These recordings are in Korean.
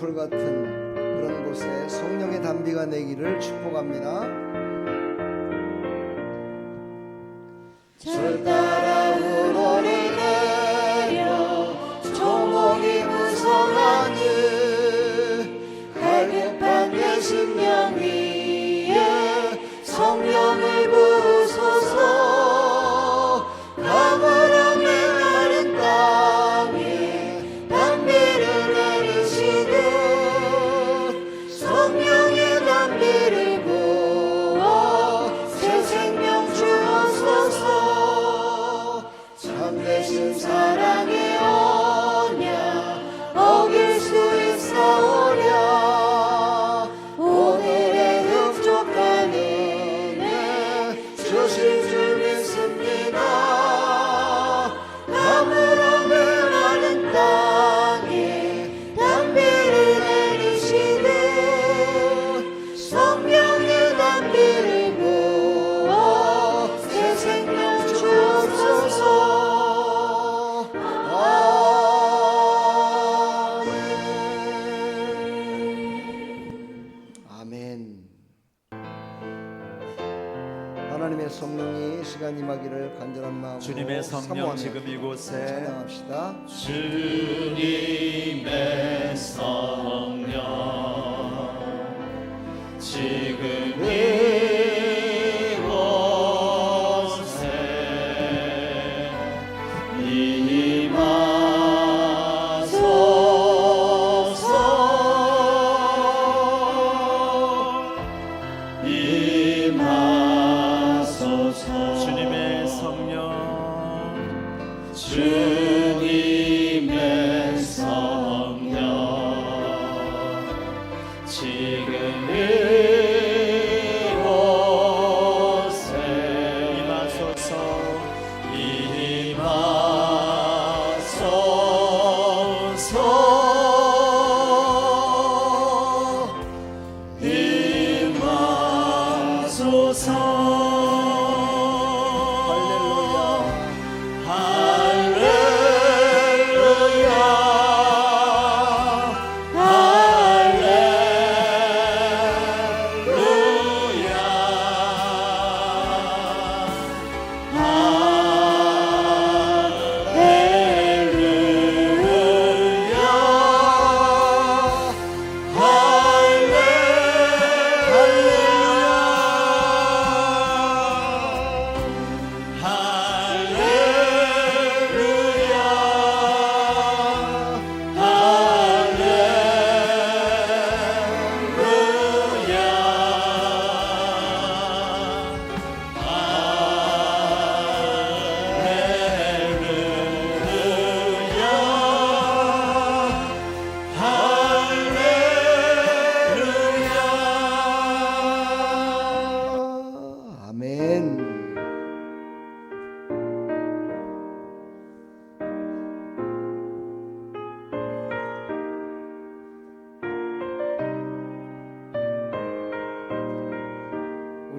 동굴 같은 그런 곳에 성령의 단비가 내기를 축복합니다. 절 따라 우러를 내려 조목이 무성하니 갈급한 내 심령 위에 성령을 부으소서. 가물어 메마른 땅에 단비를 내리시듯 성령의 단비를 부어 새 생명 주옵소서. 참되신 사랑의 언약 어길 수 있사오랴. 오늘의 흡족한 은혜 주실 줄 믿습니다. 가물어 메마른 땅에 단비를 내리시듯 성령의 단비를 부어 새 생명 주옵소서. 아멘. 하나님의 성령이 시간 임하기를 간절한 마음으로 주님의 성령 사모하며 지금 이곳에 찬양합시다. 주님의 성령 지금 이곳에 임하소서. 주님의 성령 주님의 성령 지금 이곳에 임하소서.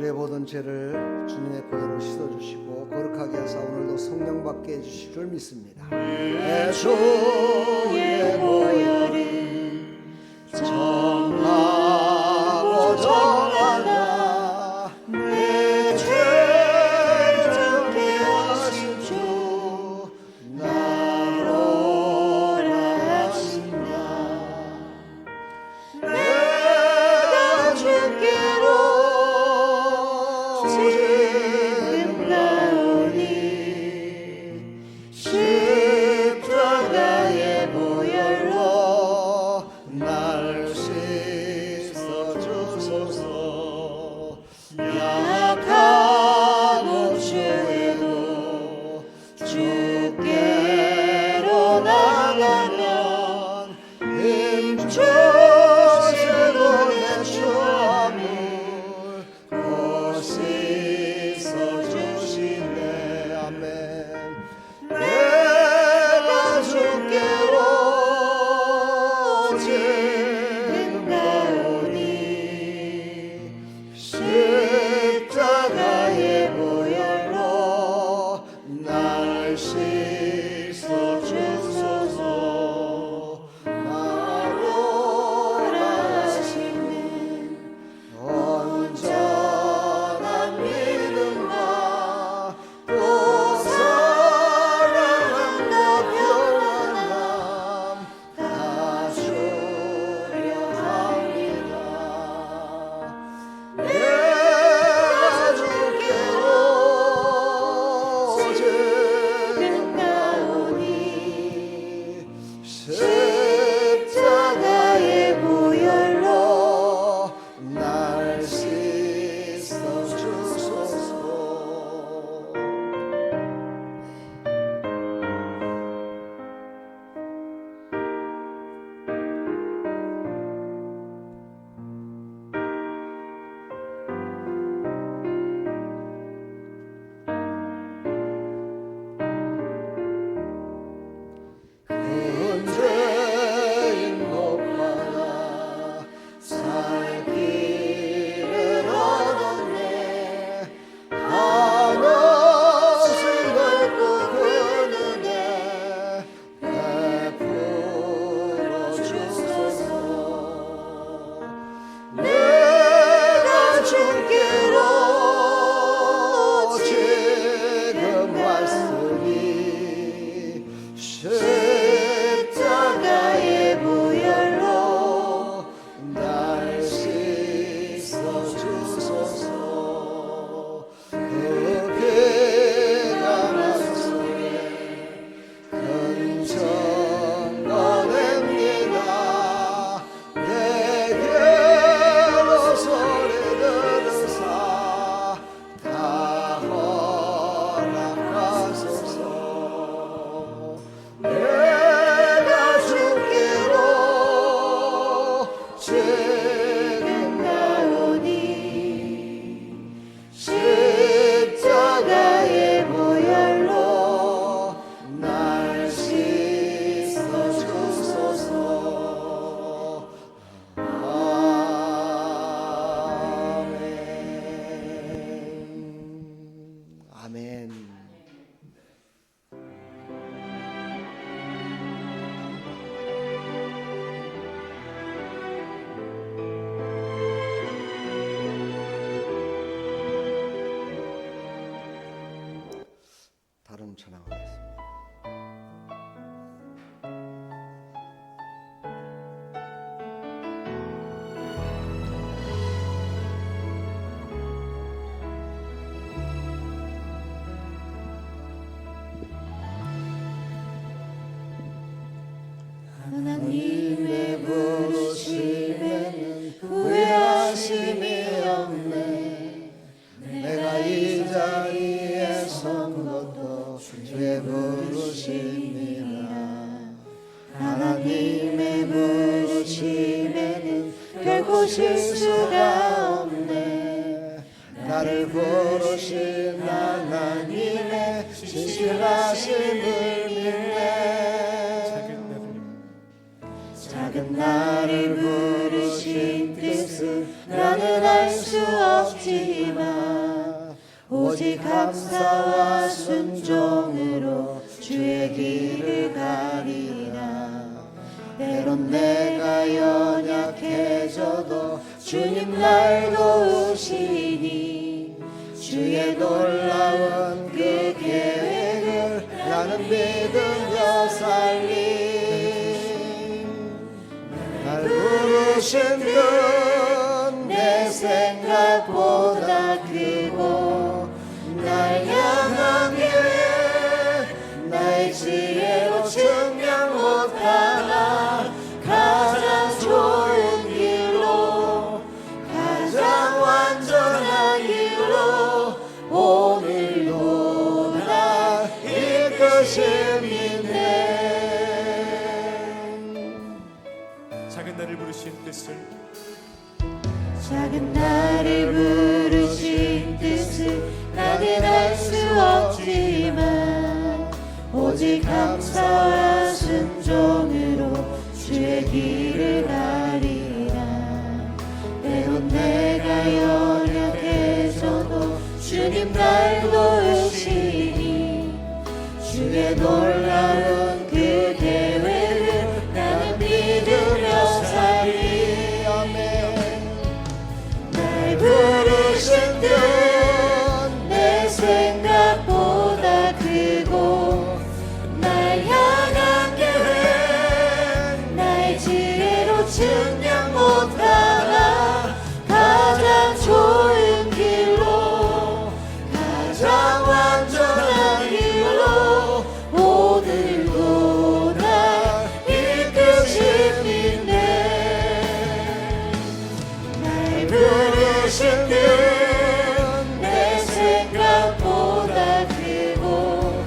우리의 모든 죄를 주님의 보혈로 씻어주시고 거룩하게 하사 오늘도 성령 받게 해주실 줄 믿습니다. 내 주의 보혈이 정하고 정하다 내 죄를 정케 하신 주 나로라 하신다. 내가 주께로 지금 나오니 십자가의 보혈로 날 씻어주소서. 약하고 죄도 주께로 나가면 힘주시고 내 추함을 씻어주시네. 아멘. 내가 주께로 지금 가오니 십자가의 보혈로 날 씻어주소서. 나로 찬양하겠습니다. 하나님의 부르심에는 후회하심이 없네. 내가 이 자리에 선 것도 주의 부르심이라. 하나님의 부르심에는 결코 실수가 없네. 나를 부르신 하나님의 진실하심을 믿네. 작은 나를 부르신 뜻을 나는 알 수 없지만 오직 감사와 순종으로 주의 길을 가리라. 때론 내가 연약해져도 주님 날 도우시니 주의 놀라운 그 계획을 나는 믿으며 살리. 날 부르신 것 내 생각보다 크고 날 향한 계획 나의 지혜로 증명 못하나 가장 좋은 길로 가장 완전한 길로 오늘도 날 이끄심이네. 작은 나를 부르신 뜻을 작은 나를 부르신 뜻을 나는 알 수 없지만 오직 감사와 순종으로 주의 길을 가리라. 때론 내가 연약해져도 주님 날 도우시니 주의 놀라운 그 계획을 나는 믿으며 살리. 날 부르신 듯 내 생각보다 크고 날 향한 계획 나의 지혜로 증명 못하나 가장 좋은 길로 가장 완전한 길로 오늘도 날 이끄시네. 날 부르신 듯 내 생각보다 크고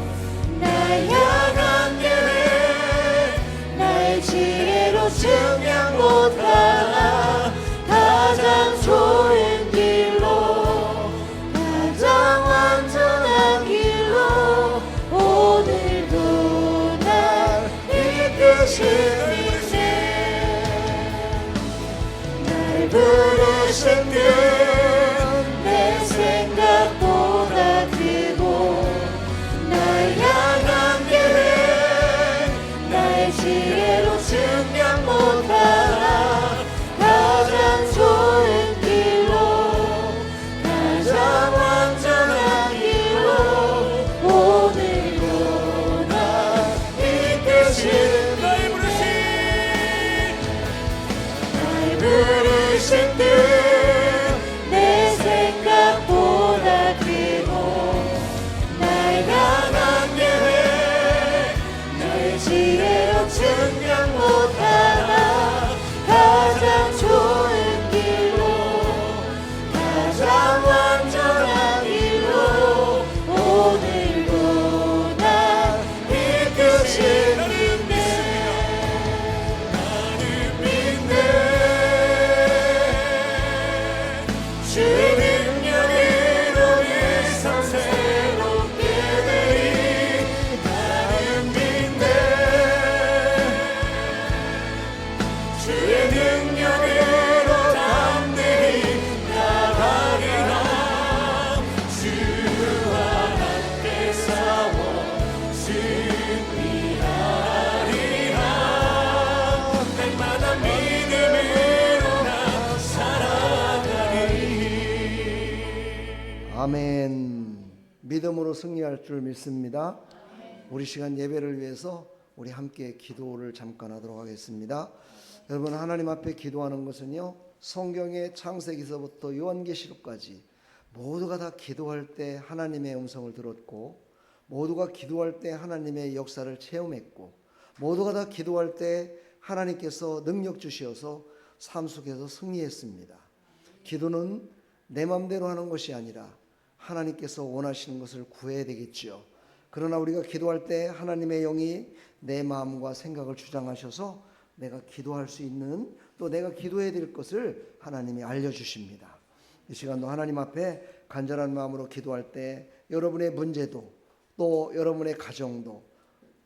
날 향한 계획 나의 지혜로 증명 못하나 가장 좋은 길로 가장 완전한 길로 오늘도 날 이끄시네. 날 부르신 듯 내 생각보다 크고 날 향한 계획 나의 지혜로 증명 못하나 가장 좋은 길로 가장 완전한 길로 오늘도 날 이끄신 날 부르신 듯 내 생각보다 크고 날 향한 계획 나의 지혜로 증명 못하나 가장 좋은 길로 가장 완전한 길로 오늘도 날 이끄시는데 나는 믿네. 주의 능력으로 내 삶 새롭게 되리. 나는 믿네. 주의 능력으로 담대히 나가리라. 주와 함께 싸워 승리하리라. 날마다 믿음으로 나 살아가리. 아멘. 믿음으로 승리할 줄 믿습니다. 우리 시간 예배를 위해서 우리 함께 기도를 잠깐 하도록 하겠습니다. 여러분, 하나님 앞에 기도하는 것은요, 성경의 창세기서부터 요한계시록까지 모두가 다 기도할 때 하나님의 음성을 들었고, 모두가 기도할 때 하나님의 역사를 체험했고, 모두가 다 기도할 때 하나님께서 능력 주시어서 삶 속에서 승리했습니다. 기도는 내 마음대로 하는 것이 아니라 하나님께서 원하시는 것을 구해야 되겠지요. 그러나 우리가 기도할 때 하나님의 영이 내 마음과 생각을 주장하셔서 내가 기도할 수 있는, 또 내가 기도해야 될 것을 하나님이 알려주십니다. 이 시간도 하나님 앞에 간절한 마음으로 기도할 때 여러분의 문제도, 또 여러분의 가정도,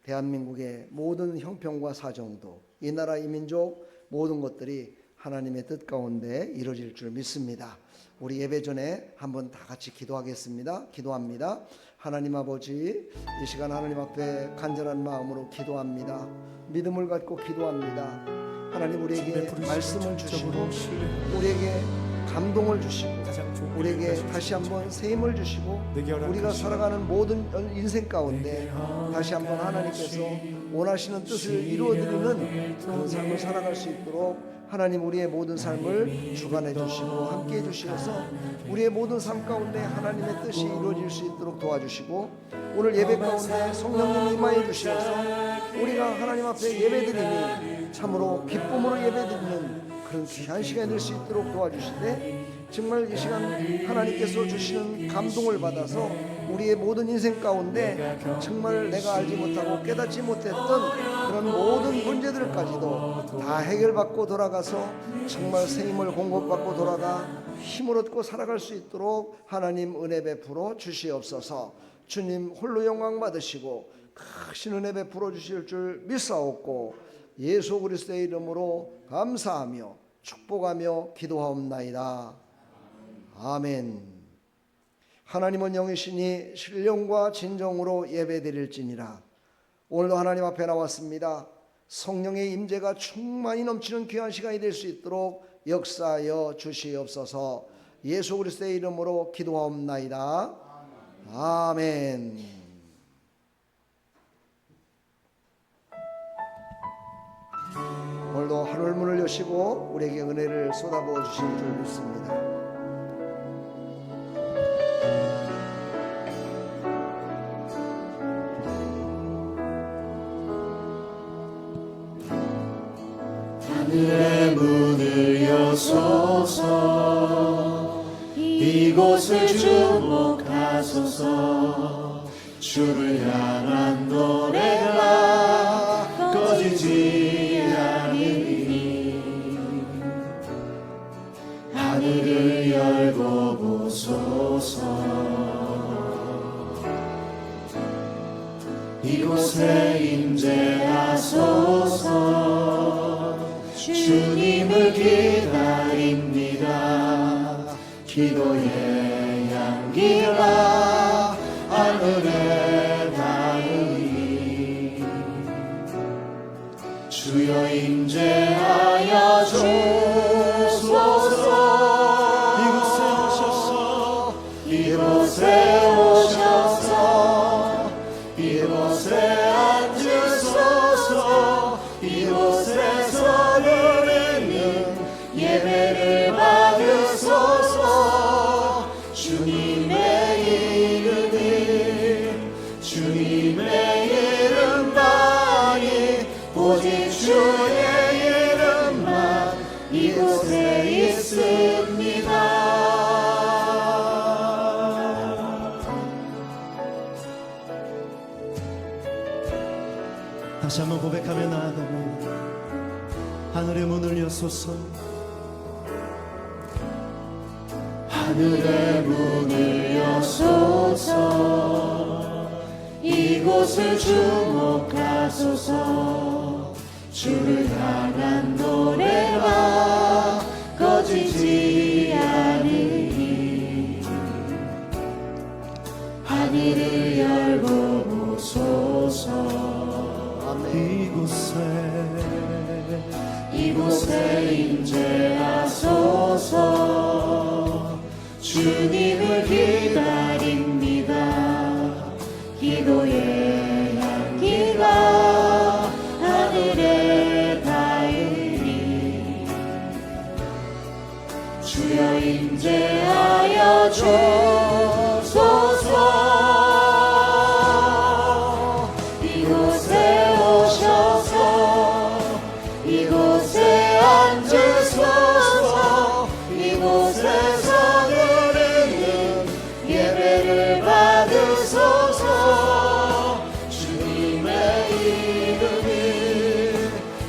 대한민국의 모든 형편과 사정도, 이 나라 이 민족 모든 것들이 하나님의 뜻 가운데 이루어질 줄 믿습니다. 우리 예배 전에 한번 다 같이 기도하겠습니다. 기도합니다. 하나님 아버지, 이 시간 하나님 앞에 간절한 마음으로 기도합니다. 믿음을 갖고 기도합니다. 하나님, 우리에게 말씀을 주시고, 우리에게 감동을 주시고, 우리에게 다시 한번 새 힘을 주시고, 우리가 살아가는 모든 인생 가운데 다시 한번 하나님께서 원하시는 뜻을 이루어드리는 그런 삶을 살아갈 수 있도록 하나님, 우리의 모든 삶을 주관해 주시고 함께해 주시어서 우리의 모든 삶 가운데 하나님의 뜻이 이루어질 수 있도록 도와주시고, 오늘 예배 가운데 성령님 임하여 주시어서 우리가 하나님 앞에 예배드리니 참으로 기쁨으로 예배드리는 그런 귀한 시간이 될 수 있도록 도와주시되, 정말 이 시간 하나님께서 주시는 감동을 받아서 우리의 모든 인생 가운데 정말 내가 알지 못하고 깨닫지 못했던 그런 모든 문제들까지도 다 해결받고 돌아가서 정말 새 힘을 공급받고 돌아가 힘을 얻고 살아갈 수 있도록 하나님 은혜 베풀어 주시옵소서. 주님 홀로 영광 받으시고 크신 은혜 베풀어 주실 줄 믿사옵고, 예수 그리스도의 이름으로 감사하며 축복하며 기도하옵나이다. 아멘. 하나님은 영이시니 신령과 진정으로 예배드릴지니라. 오늘도 하나님 앞에 나왔습니다. 성령의 임재가 충만히 넘치는 귀한 시간이 될 수 있도록 역사하여 주시옵소서. 예수 그리스도의 이름으로 기도하옵나이다. 아멘. 오늘도 하늘 문을 여시고 우리에게 은혜를 쏟아부어 주실 줄 믿습니다. 하늘의 문을 여소서, 이곳을 주목하소서. 주를 향한 노래가 꺼지지 않으니 하늘을 열고 보소서. 이곳에 임재하소서. 주님을 기다립니다. 기도의 향기가 하늘에 닿으니 주여 임재하여 주소서. 이곳에 오셔서, 이곳에 오셔서, 이곳에 앉으소서. 이곳에서 드리는 예배를 받으소서. 주님의 이름이, 주님의 이름만이, 오직 주의 이름만 이곳에 있습니다. 다시 한번 고백하며 나아가며 하늘의 문을 여소서. 하늘의 문을 여소서. 이곳을 주목하소서. 주를 향한 노래가 꺼지지 않으니 하늘을 열고 보소서. 이곳에 임재하소서. 주님을 기다립니다. 기도의 향 오셔서 이곳에 오셔서 이곳에 앉으소서 이곳에서 드리는 예배를 받으소서 주님의 이름이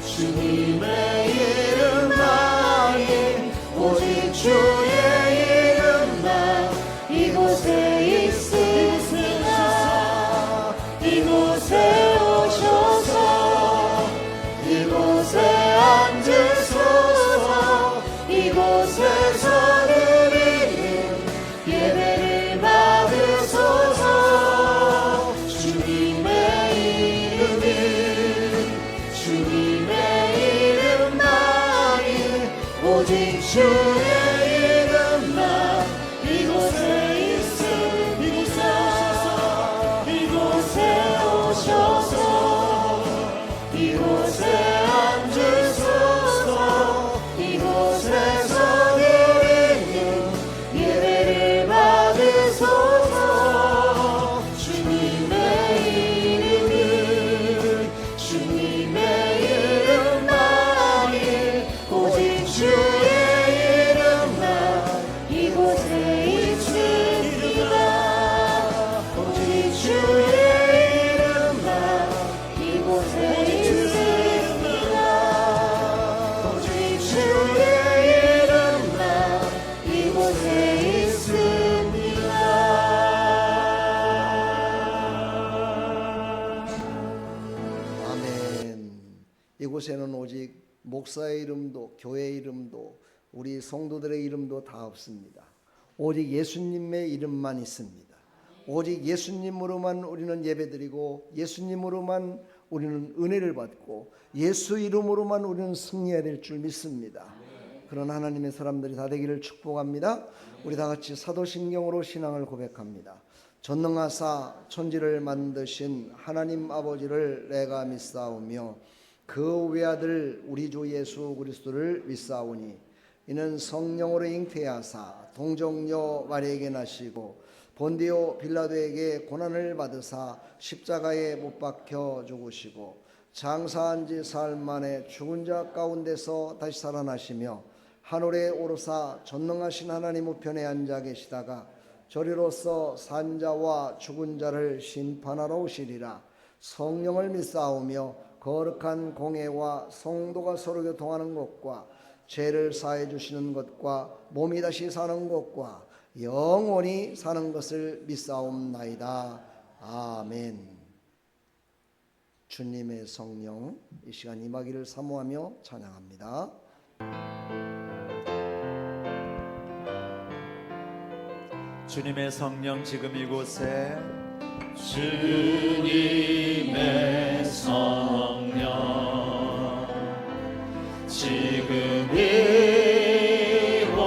주님의 이름만이 오직 주의 이름만 이곳에 있으니까 이곳에 오셔서 이곳에 앉으소서 이곳에서 드리는 예배를 받으소서 주님의 이름이 주님의 이름만이 오직 주의 이름만 이곳에 있으니까 이곳에 오셔서 이곳에 앉으소서 이곳에서 드리는 예배를 받으소서 주님의 이름이 주님의 이름만이 오직 주의 이름만 이곳에 있으니까 오직 주의 이름만 이곳에 있으니까 오직 주의 이름만 이곳에 있습니다. 아멘. 이곳에는 오직 목사의 이름도 교회의 이름도 우리 성도들의 이름도 다 없습니다. 오직 예수님의 이름만 있습니다. 오직 예수님으로만 우리는 예배드리고 예수님으로만 우리는 은혜를 받고 예수 이름으로만 우리는 승리해야 될 줄 믿습니다. 그런 하나님의 사람들이 다 되기를 축복합니다. 우리 다 같이 사도신경으로 신앙을 고백합니다. 전능하사 천지를 만드신 하나님 아버지를 내가 믿사오며 그 외아들 우리 주 예수 그리스도를 믿사오니 이는 성령으로 잉태하사 동정녀 마리아에게 나시고 본디오 빌라도에게 고난을 받으사 십자가에 못 박혀 죽으시고 장사한 지 사흘 만에 죽은 자 가운데서 다시 살아나시며 하늘에 오르사 전능하신 하나님 우편에 앉아 계시다가 저리로서 산자와 죽은 자를 심판하러 오시리라. 성령을 믿사오며 거룩한 공회와 성도가 서로 교통하는 것과 죄를 사해 주시는 것과 몸이 다시 사는 것과 영원히 사는 것을 믿사옵나이다. 아멘. 주님의 성령 이 시간 임하기를 사모하며 찬양합니다. 주님의 성령 지금 이곳에 주님의 성령 지금 이곳에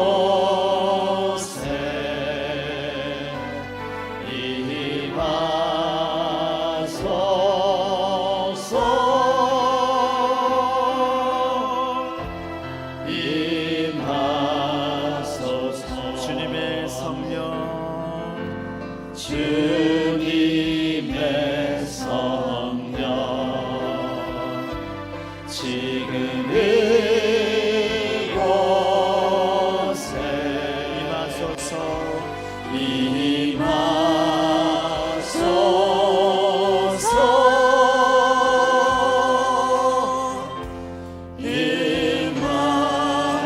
임하소서 주님의 성령 주님의 성령 지금 이곳에 임하소서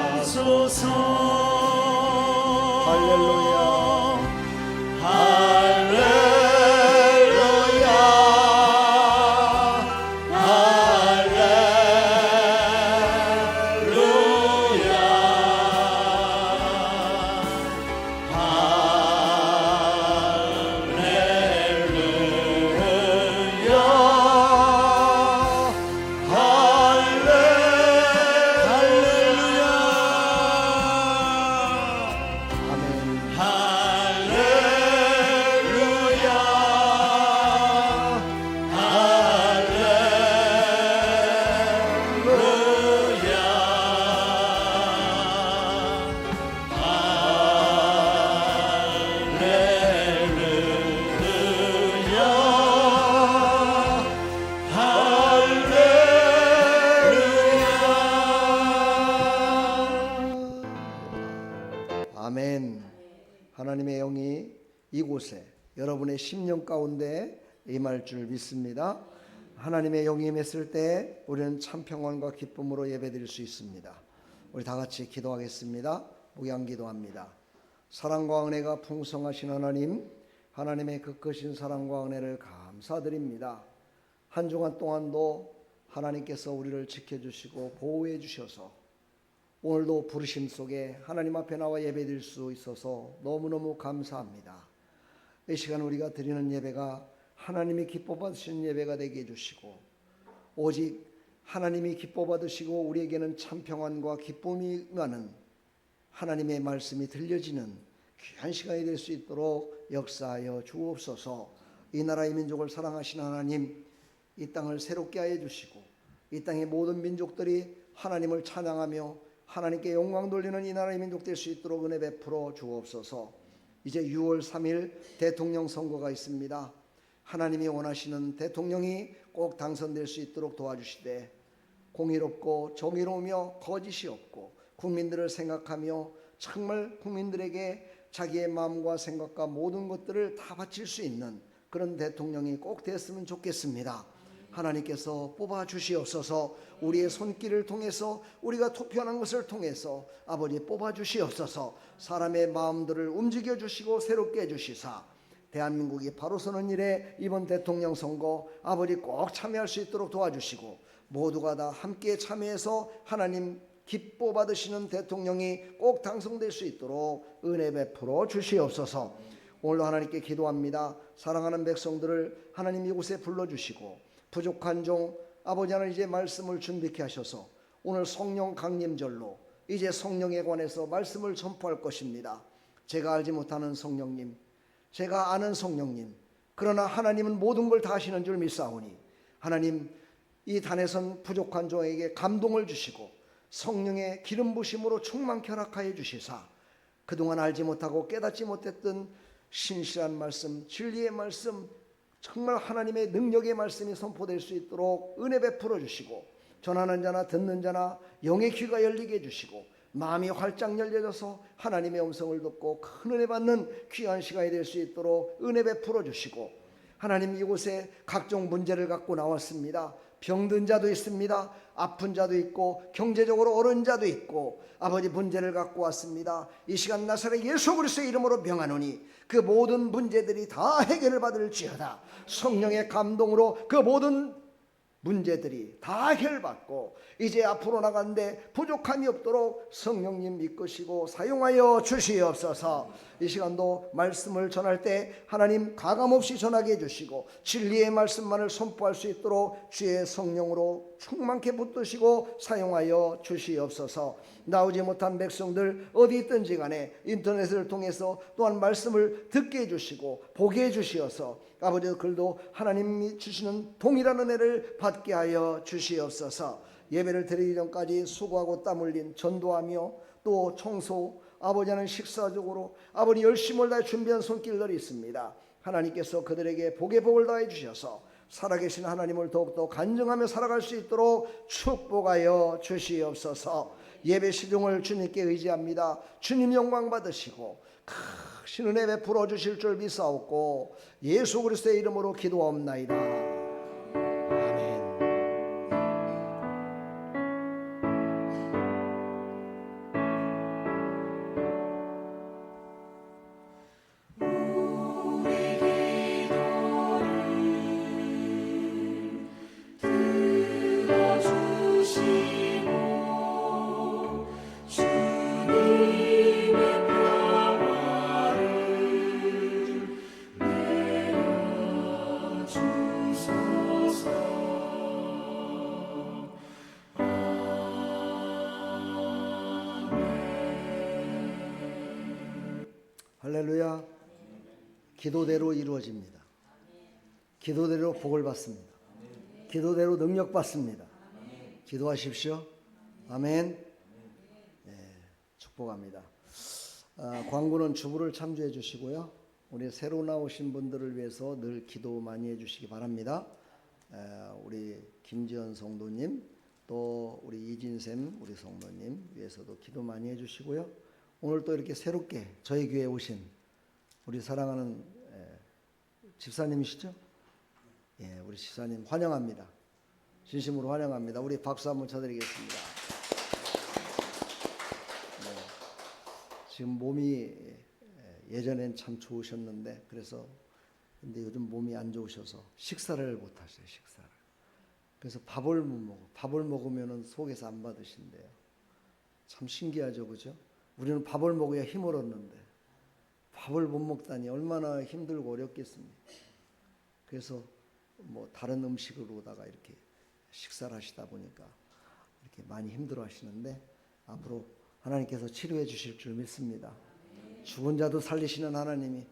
임하소서 할렐루야. 이곳에 여러분의 심령 가운데 임할 줄 믿습니다. 하나님의 영이 임했을 때 우리는 참 평안과 기쁨으로 예배드릴 수 있습니다. 우리 다 같이 기도하겠습니다. 목양 기도합니다. 사랑과 은혜가 풍성하신 하나님, 하나님의 그 크신 사랑과 은혜를 감사드립니다. 한 주간 동안도 하나님께서 우리를 지켜주시고 보호해 주셔서 오늘도 부르심 속에 하나님 앞에 나와 예배드릴 수 있어서 너무너무 감사합니다. 이 시간 우리가 드리는 예배가 하나님이 기뻐 받으시는 예배가 되게 해주시고 오직 하나님이 기뻐 받으시고 우리에게는 참 평안과 기쁨이 임하는 하나님의 말씀이 들려지는 귀한 시간이 될 수 있도록 역사하여 주옵소서. 이 나라의 민족을 사랑하시는 하나님, 이 땅을 새롭게 하여 주시고 이 땅의 모든 민족들이 하나님을 찬양하며 하나님께 영광 돌리는 이 나라의 민족 될 수 있도록 은혜 베풀어 주옵소서. 이제 6월 3일 대통령 선거가 있습니다. 하나님이 원하시는 대통령이 꼭 당선될 수 있도록 도와주시되 공의롭고 정의로우며 거짓이 없고 국민들을 생각하며 정말 국민들에게 자기의 마음과 생각과 모든 것들을 다 바칠 수 있는 그런 대통령이 꼭 됐으면 좋겠습니다. 하나님께서 뽑아 주시옵소서. 우리의 손길을 통해서 우리가 투표하는 것을 통해서 아버지 뽑아 주시옵소서. 사람의 마음들을 움직여 주시고 새롭게 해주시사 대한민국이 바로 서는 일에 이번 대통령 선거 아버지 꼭 참여할 수 있도록 도와주시고 모두가 다 함께 참여해서 하나님 기뻐 받으시는 대통령이 꼭 당선될 수 있도록 은혜 베풀어 주시옵소서. 오늘도 하나님께 기도합니다. 사랑하는 백성들을 하나님 이곳에 불러주시고 부족한 종 아버지 하나님 이제 말씀을 준비케 하셔서 오늘 성령 강림절로 이제 성령에 관해서 말씀을 전포할 것입니다. 제가 알지 못하는 성령님, 제가 아는 성령님, 그러나 하나님은 모든 걸 다 하시는 줄 믿사오니 하나님 이 단에선 부족한 종에게 감동을 주시고 성령의 기름 부심으로 충만케 허락하여 주시사 그동안 알지 못하고 깨닫지 못했던 신실한 말씀, 진리의 말씀, 정말 하나님의 능력의 말씀이 선포될 수 있도록 은혜 베풀어 주시고 전하는 자나 듣는 자나 영의 귀가 열리게 해주시고 마음이 활짝 열려져서 하나님의 음성을 듣고 큰 은혜 받는 귀한 시간이 될 수 있도록 은혜 베풀어 주시고 하나님 이곳에 각종 문제를 갖고 나왔습니다. 병든 자도 있습니다. 아픈 자도 있고 경제적으로 어려운 자도 있고 아버지 문제를 갖고 왔습니다. 이 시간 나사렛 예수 그리스도의 이름으로 명하노니 그 모든 문제들이 다 해결을 받을지어다. 성령의 감동으로 그 모든 문제들이 다 해결받고 이제 앞으로 나가는데 부족함이 없도록 성령님 이끄시고 사용하여 주시옵소서. 이 시간도 말씀을 전할 때 하나님 가감없이 전하게 해주시고 진리의 말씀만을 선포할 수 있도록 주의 성령으로 충만케 붙드시고 사용하여 주시옵소서. 나오지 못한 백성들 어디 있든지 간에 인터넷을 통해서 또한 말씀을 듣게 해주시고 보게 해주시어서 아버지 글도 하나님이 주시는 동일한 은혜를 받게 하여 주시옵소서. 예배를 드리기 전까지 수고하고 땀 흘린 전도하며 또 청소 아버지는 식사적으로 아버지 열심을 다해 준비한 손길들이 있습니다. 하나님께서 그들에게 복의 복을 다해 주셔서 살아계신 하나님을 더욱더 간증하며 살아갈 수 있도록 축복하여 주시옵소서. 예배 시중을 주님께 의지합니다. 주님 영광 받으시고 크신 은혜 베풀어 주실 줄 믿사옵고 예수 그리스도의 이름으로 기도하옵나이다. 아멘. 할렐루야. 기도대로 이루어집니다. 기도대로 복을 받습니다. 기도대로 능력 받습니다. 기도하십시오. 아멘. 네, 축복합니다. 광고는 주부를 참조해 주시고요. 우리 새로 나오신 분들을 위해서 늘 기도 많이 해주시기 바랍니다. 우리 김지연 성도님 또 우리 이진샘 우리 성도님 위해서도 기도 많이 해주시고요. 오늘 또 이렇게 새롭게 저희 교회에 오신 우리 사랑하는 집사님이시죠? 예, 우리 집사님 환영합니다. 진심으로 환영합니다. 우리 박수 한번 쳐드리겠습니다. 지금 몸이 예전엔 참 좋으셨는데 그래서 근데 요즘 몸이 안 좋으셔서 식사를 못 하세요. 식사를. 그래서 밥을 못 먹어. 밥을 먹으면은 속에서 안 받으신대요. 참 신기하죠, 그죠? 우리는 밥을 먹어야 힘을 얻는데 밥을 못 먹다니 얼마나 힘들고 어렵겠습니까? 그래서 뭐 다른 음식으로다가 이렇게 식사를 하시다 보니까 이렇게 많이 힘들어 하시는데 앞으로 하나님께서 치료해 주실 줄 믿습니다. 죽은 자도 살리시는 하나님이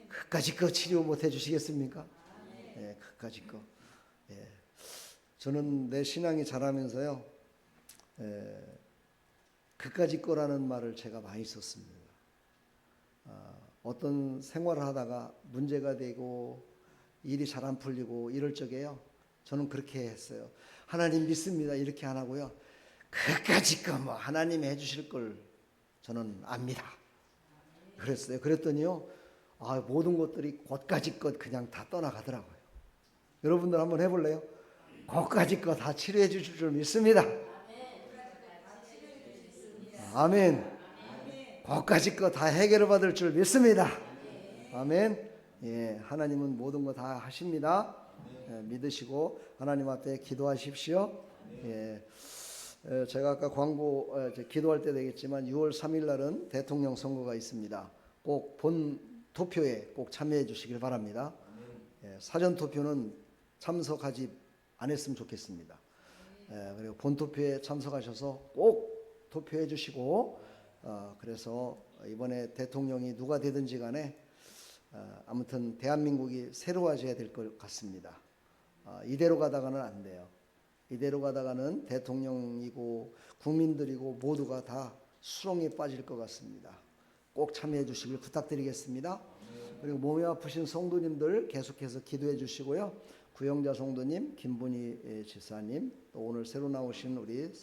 그까짓 거 치료 못 해주시겠습니까? 예, 그까짓 거. 예. 저는 내 신앙이 자라면서요, 그까짓 거라는 말을 제가 많이 썼습니다. 어떤 생활을 하다가 문제가 되고 일이 잘 안 풀리고 이럴 적에요, 저는 그렇게 했어요. 하나님 믿습니다. 이렇게 안 하고요, 그까짓 거 뭐 하나님이 해주실 걸 저는 압니다. 그랬어요. 그랬더니요, 모든 것들이 곧까짓 것 그냥 다 떠나가더라고요. 여러분들 한번 해볼래요? 곧까짓 것 다 치료해 주실 줄 믿습니다. 아멘. 곧까짓 것 다 해결을 받을 줄 믿습니다. 아멘. 예, 하나님은 모든 거 다 하십니다. 예, 믿으시고 하나님 앞에 기도하십시오. 예, 제가 아까 광고 기도할 때 되겠지만 6월 3일 날은 대통령 선거가 있습니다. 꼭 본 투표에 꼭 참여해 주시길 바랍니다. 예, 사전 투표는 참석하지 않았으면 좋겠습니다. 예, 그리고 본 투표에 참석하셔서 꼭 투표해 주시고, 그래서 이번에 대통령이 누가 되든지 간에 아무튼 대한민국이 새로워져야 될 것 같습니다. 이대로 가다가는 안 돼요. 이대로 가다가는 대통령이고 국민들이고 모두가 다 수렁에 빠질 것 같습니다. 꼭 참여해 주시길 부탁드리겠습니다. 그리고 몸이 아프신 성도님들 계속해서 기도해 주시고요. 구영자 성도님, 김분희 집사님, 또 오늘 새로 나오신 우리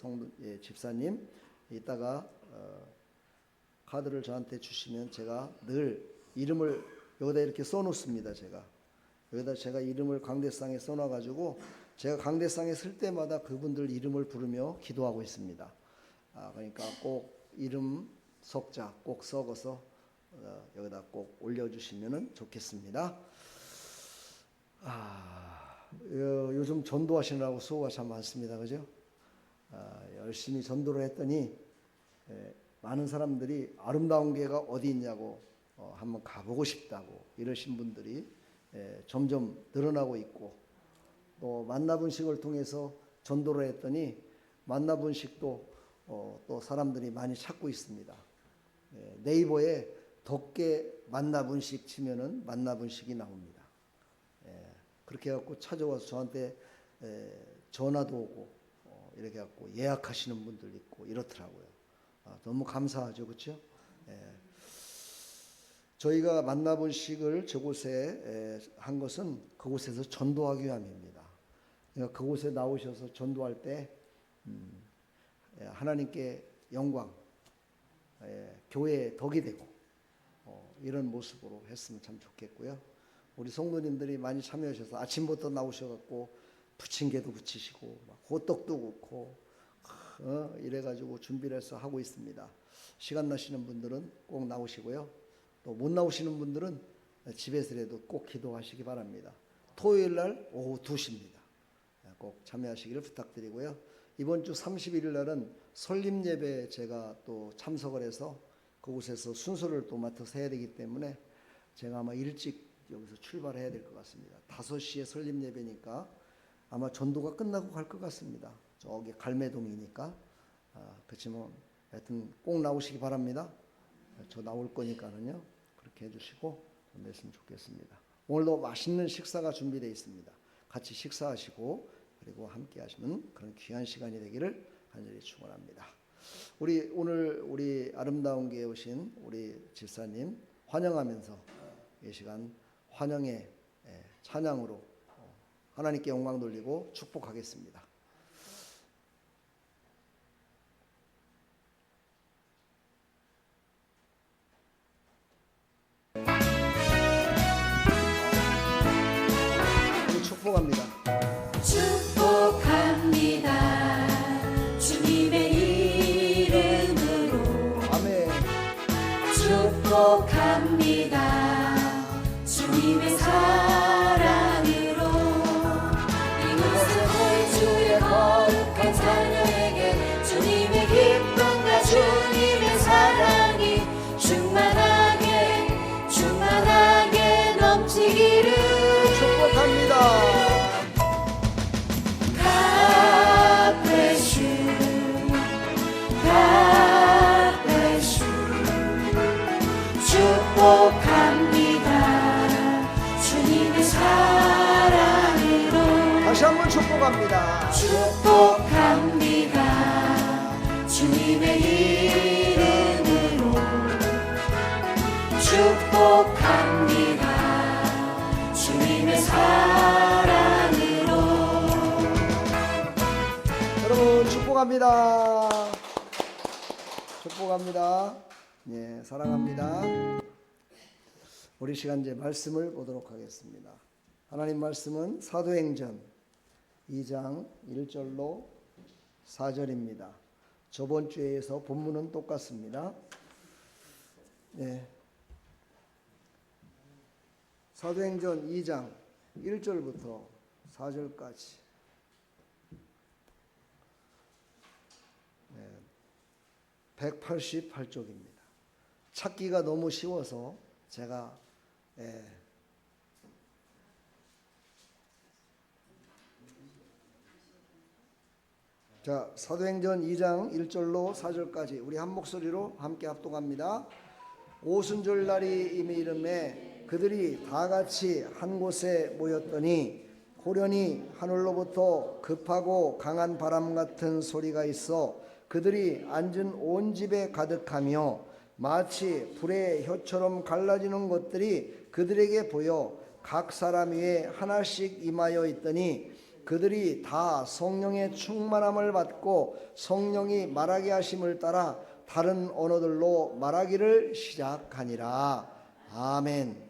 집사님, 이따가 카드를 저한테 주시면 제가 늘 이름을 여기다 이렇게 써놓습니다. 여기다 제가 이름을 강대상에 써놔가지고 제가 강대상에 쓸 때마다 그분들 이름을 부르며 기도하고 있습니다. 그러니까 꼭 이름 석자 꼭 썩어서 여기다 꼭 올려주시면 좋겠습니다. 요즘 전도하시느라고 수고가 참 많습니다. 그죠? 열심히 전도를 했더니 많은 사람들이 아름다운 교회가 어디 있냐고 한번 가보고 싶다고 이러신 분들이 점점 늘어나고 있고, 또 만나분식을 통해서 전도를 했더니 만나분식도 또 사람들이 많이 찾고 있습니다. 네이버에 덕계 만나분식 치면은 만나분식이 나옵니다. 그렇게 해갖고 찾아와서 저한테 전화도 오고 이렇게 해갖고 예약하시는 분들 있고 이렇더라고요. 너무 감사하죠, 그렇죠? 저희가 만나분식을 저곳에 한 것은 그곳에서 전도하기 위함입니다. 그러니까 그곳에 나오셔서 전도할 때 하나님께 영광, 교회의 덕이 되고 이런 모습으로 했으면 참 좋겠고요. 우리 성도님들이 많이 참여하셔서 아침부터 나오셔갖고 부침개도 부치시고 호떡도 굽고 이래가지고 준비를 해서 하고 있습니다. 시간 나시는 분들은 꼭 나오시고요. 또 못 나오시는 분들은 집에서라도 꼭 기도하시기 바랍니다. 토요일 날 오후 2시입니다. 꼭 참여하시기를 부탁드리고요. 이번 주 31일 날은 설립 예배 제가 또 참석을 해서 그곳에서 순서를 또 맡아서 해야 되기 때문에 제가 아마 일찍 여기서 출발해야 될 것 같습니다. 5시에 설립 예배니까 아마 전도가 끝나고 갈 것 같습니다. 저기 갈매동이니까. 그렇지만 하여튼 꼭 나오시기 바랍니다. 저 나올 거니까는요. 그렇게 해주시고 냈으면 좋겠습니다. 오늘도 맛있는 식사가 준비되어 있습니다. 같이 식사하시고 그리고 함께 하시는 그런 귀한 시간이 되기를 간절히 축원합니다. 오늘 우리 아름다운 교회에 오신 우리 집사님 환영하면서 이 시간 환영의 찬양으로 하나님께 영광 돌리고 축복하겠습니다. 축복합니다. 축복합니다. 주님의 이름으로 축복합니다. 주님의 사랑으로. 여러분 축복합니다. 축복합니다. 예, 사랑합니다. 우리 시간 이제 말씀을 보도록 하겠습니다. 하나님 말씀은 사도행전 2장 1절로 4절입니다. 저번 주에서 본문은 똑같습니다. 예. 사도행전 2장 1절부터 4절까지 188쪽입니다. 찾기가 너무 쉬워서 제가 자, 사도행전 2장 1절로 4절까지 우리 한 목소리로 함께 합독합니다. 오순절 날이 이미 이름에 그들이 다 같이 한 곳에 모였더니 호련히 하늘로부터 급하고 강한 바람 같은 소리가 있어 그들이 앉은 온 집에 가득하며 마치 불의 혀처럼 갈라지는 것들이 그들에게 보여 각 사람 위에 하나씩 임하여 있더니 그들이 다 성령의 충만함을 받고 성령이 말하게 하심을 따라 다른 언어들로 말하기를 시작하니라. 아멘.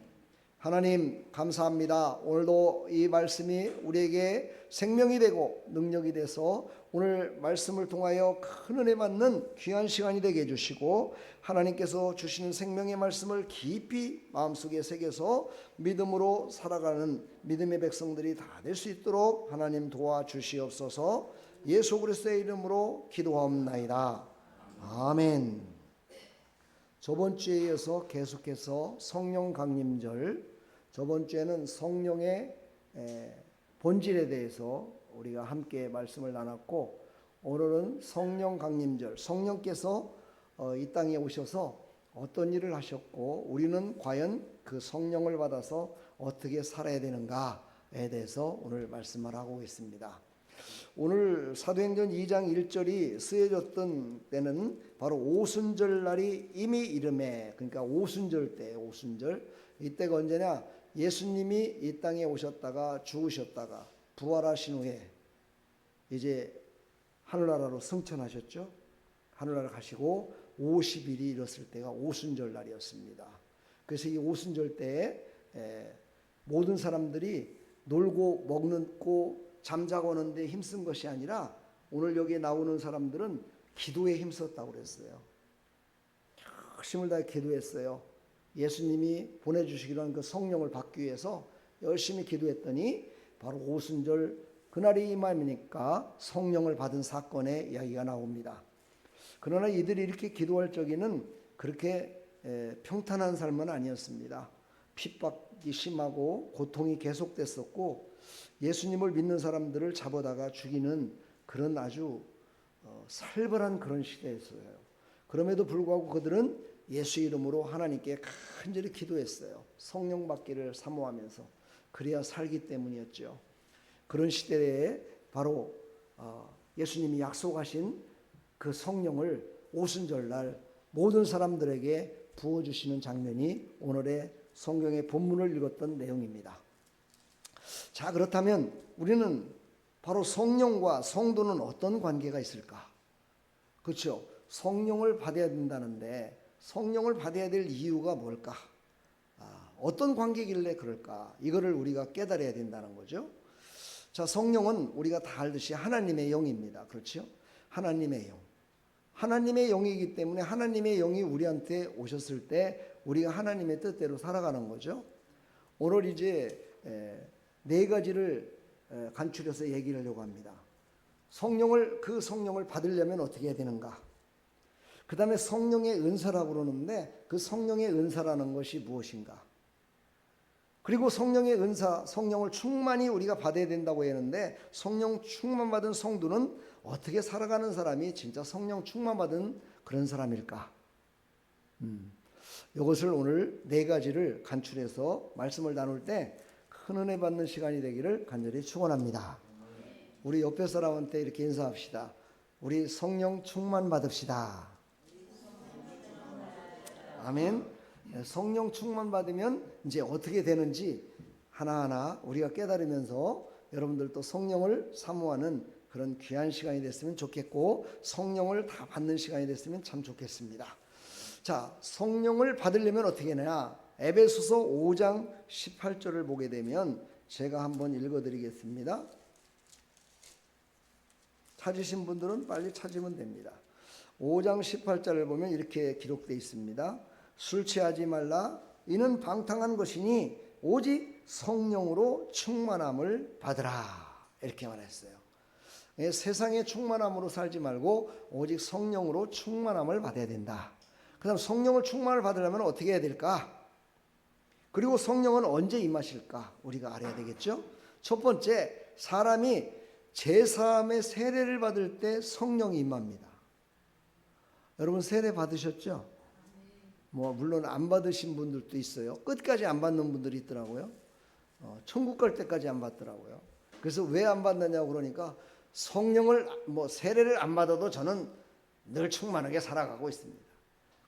하나님 감사합니다. 오늘도 이 말씀이 우리에게 생명이 되고 능력이 돼서 오늘 말씀을 통하여 큰 은혜 받는 귀한 시간이 되게 해주시고 하나님께서 주시는 생명의 말씀을 깊이 마음속에 새겨서 믿음으로 살아가는 믿음의 백성들이 다 될 수 있도록 하나님 도와주시옵소서. 예수 그리스도의 이름으로 기도하옵나이다. 아멘. 저번 주에 이어서 계속해서 성령 강림절, 저번 주에는 성령의 본질에 대해서 우리가 함께 말씀을 나눴고 오늘은 성령 강림절, 성령께서 이 땅에 오셔서 어떤 일을 하셨고 우리는 과연 그 성령을 받아서 어떻게 살아야 되는가에 대해서 오늘 말씀을 하고 있습니다. 오늘 사도행전 2장 1절이 쓰여졌던 때는 바로 오순절 날이 이미 이름에, 그러니까 오순절 때, 오순절 이때가 언제냐? 예수님이 이 땅에 오셨다가 죽으셨다가 부활하신 후에 이제 하늘나라로 승천하셨죠. 하늘나라 가시고 50일이 일었을 때가 오순절 날이었습니다. 그래서 이 오순절 때에 모든 사람들이 놀고 먹고 잠자고 하는데 힘쓴 것이 아니라 오늘 여기에 나오는 사람들은 기도에 힘썼다고 그랬어요. 힘을 다해 기도했어요. 예수님이 보내주시기로 한 그 성령을 받기 위해서 열심히 기도했더니 바로 오순절 그날이 임함이니까 성령을 받은 사건의 이야기가 나옵니다. 그러나 이들이 이렇게 기도할 적에는 그렇게 평탄한 삶은 아니었습니다. 핍박이 심하고 고통이 계속됐었고 예수님을 믿는 사람들을 잡아다가 죽이는 그런 아주 살벌한 그런 시대였어요. 그럼에도 불구하고 그들은 예수 이름으로 하나님께 간절히 기도했어요. 성령 받기를 사모하면서. 그래야 살기 때문이었죠. 그런 시대에 바로 예수님이 약속하신 그 성령을 오순절날 모든 사람들에게 부어주시는 장면이 오늘의 성경의 본문을 읽었던 내용입니다. 자, 그렇다면 우리는 바로 성령과 성도는 어떤 관계가 있을까? 그렇죠? 성령을 받아야 된다는데 성령을 받아야 될 이유가 뭘까? 어떤 관계길래 그럴까? 이거를 우리가 깨달아야 된다는 거죠. 자, 성령은 우리가 다 알듯이 하나님의 영입니다. 그렇죠? 하나님의 영. 하나님의 영이기 때문에 하나님의 영이 우리한테 오셨을 때 우리가 하나님의 뜻대로 살아가는 거죠. 오늘 이제 네 가지를 간추려서 얘기를 하려고 합니다. 그 성령을 받으려면 어떻게 해야 되는가? 그 다음에 성령의 은사라고 그러는데 그 성령의 은사라는 것이 무엇인가? 그리고 성령의 은사, 성령을 충만히 우리가 받아야 된다고 했는데 성령 충만 받은 성도는 어떻게 살아가는 사람이 진짜 성령 충만 받은 그런 사람일까? 이것을 오늘 네 가지를 간추려서 말씀을 나눌 때 큰 은혜 받는 시간이 되기를 간절히 축원합니다. 우리 옆에 사람한테 이렇게 인사합시다. 우리 성령 충만 받읍시다. 아멘. 성령 충만 받으면 이제 어떻게 되는지 하나하나 우리가 깨달으면서 여러분들도 성령을 사모하는 그런 귀한 시간이 됐으면 좋겠고, 성령을 다 받는 시간이 됐으면 참 좋겠습니다. 자, 성령을 받으려면 어떻게 해야? 에베소서 5장 18절을 보게 되면 제가 한번 읽어드리겠습니다. 찾으신 분들은 빨리 찾으면 됩니다. 5장 18절을 보면 이렇게 기록되어 있습니다. 술 취하지 말라. 이는 방탕한 것이니 오직 성령으로 충만함을 받으라. 이렇게 말했어요. 세상의 충만함으로 살지 말고 오직 성령으로 충만함을 받아야 된다. 그 다음 성령을 충만을 받으려면 어떻게 해야 될까? 그리고 성령은 언제 임하실까? 우리가 알아야 되겠죠. 첫 번째, 사람이 제3의 세례를 받을 때 성령이 임합니다. 여러분 세례 받으셨죠? 뭐 물론 안 받으신 분들도 있어요. 끝까지 안 받는 분들이 있더라고요. 천국 갈 때까지 안 받더라고요. 그래서 왜 안 받느냐고 그러니까 성령을 세례를 안 받아도 저는 늘 충만하게 살아가고 있습니다.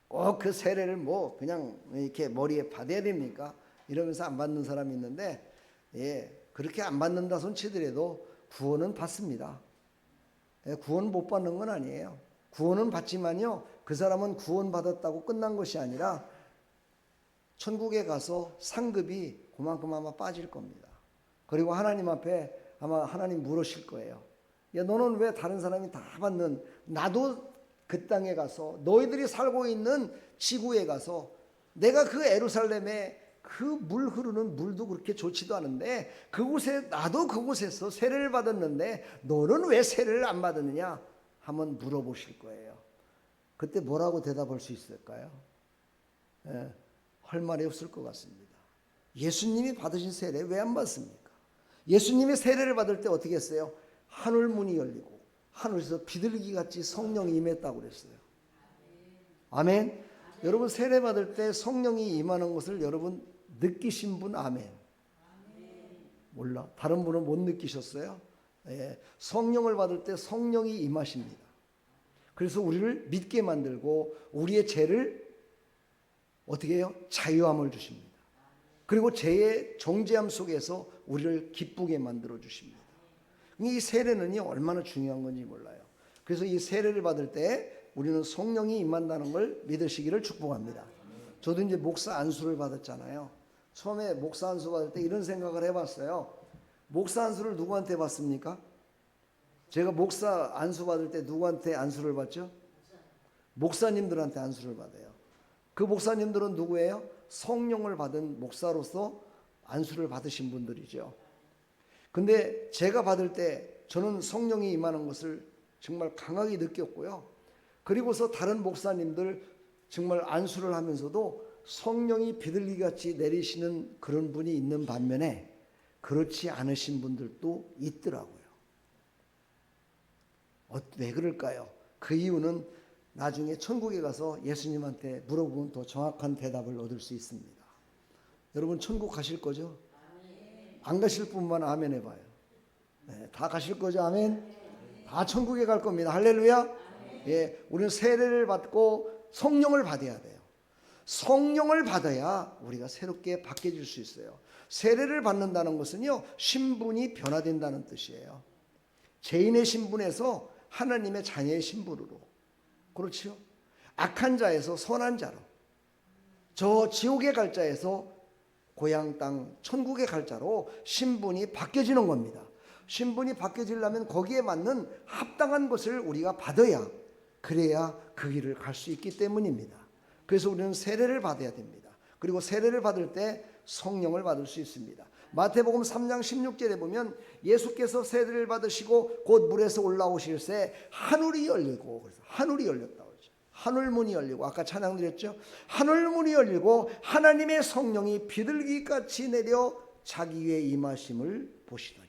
꼭 그 세례를 그냥 이렇게 머리에 받아야 됩니까? 이러면서 안 받는 사람이 있는데, 그렇게 안 받는다 손 치더라도 구원은 받습니다. 구원 못 받는 건 아니에요. 구원은 받지만요, 그 사람은 구원 받았다고 끝난 것이 아니라 천국에 가서 상급이 그만큼 아마 빠질 겁니다. 그리고 하나님 앞에 아마 하나님 물으실 거예요. 야, 너는 왜 다른 사람이 다 받는, 나도 그 땅에 가서 너희들이 살고 있는 지구에 가서 내가 그 에루살렘에 그 물 흐르는 물도 그렇게 좋지도 않은데 그곳에 나도 그곳에서 세례를 받았는데 너는 왜 세례를 안 받았느냐 한번 물어보실 거예요. 그때 뭐라고 대답할 수 있을까요? 할 말이 없을 것 같습니다. 예수님이 받으신 세례 왜 안 받습니까? 예수님이 세례를 받을 때 어떻게 했어요? 하늘 문이 열리고 하늘에서 비둘기같이 성령이 임했다고 그랬어요. 아멘. 여러분 세례 받을 때 성령이 임하는 것을 여러분 느끼신 분 아멘. 몰라. 다른 분은 못 느끼셨어요? 성령을 받을 때 성령이 임하십니다. 그래서 우리를 믿게 만들고 우리의 죄를 어떻게 해요? 자유함을 주십니다. 그리고 죄의 정죄함 속에서 우리를 기쁘게 만들어 주십니다. 이 세례는요 얼마나 중요한 건지 몰라요. 그래서 이 세례를 받을 때 우리는 성령이 임한다는 걸 믿으시기를 축복합니다. 저도 이제 목사 안수를 받았잖아요. 처음에 목사 안수 받을 때 이런 생각을 해봤어요. 목사 안수를 누구한테 받습니까? 제가 목사 안수 받을 때 누구한테 안수를 받죠? 목사님들한테 안수를 받아요. 그 목사님들은 누구예요? 성령을 받은 목사로서 안수를 받으신 분들이죠. 근데 제가 받을 때 저는 성령이 임하는 것을 정말 강하게 느꼈고요. 그리고서 다른 목사님들 정말 안수를 하면서도 성령이 비둘기같이 내리시는 그런 분이 있는 반면에 그렇지 않으신 분들도 있더라고요. 왜 그럴까요? 그 이유는 나중에 천국에 가서 예수님한테 물어보면 더 정확한 대답을 얻을 수 있습니다. 여러분 천국 가실 거죠? 안 가실 분만 아멘 해봐요. 다 가실 거죠? 아멘. 다 천국에 갈 겁니다. 할렐루야. 우리는 세례를 받고 성령을 받아야 돼요. 성령을 받아야 우리가 새롭게 바뀌어질 수 있어요. 세례를 받는다는 것은요 신분이 변화된다는 뜻이에요. 죄인의 신분에서 하나님의 자녀의 신분으로, 그렇죠? 악한 자에서 선한 자로, 저 지옥에 갈 자에서 고향 땅 천국에 갈 자로 신분이 바뀌어지는 겁니다. 신분이 바뀌어지려면 거기에 맞는 합당한 것을 우리가 받아야, 그래야 그 길을 갈 수 있기 때문입니다. 그래서 우리는 세례를 받아야 됩니다. 그리고 세례를 받을 때 성령을 받을 수 있습니다. 마태복음 3장 16절에 보면 예수께서 세례를 받으시고 곧 물에서 올라오실새 하늘이 열리고, 그래서 하늘이 열렸다고 하죠. 하늘문이 열리고, 아까 찬양 드렸죠. 하늘문이 열리고 하나님의 성령이 비둘기같이 내려 자기 위에 임하심을 보시더니.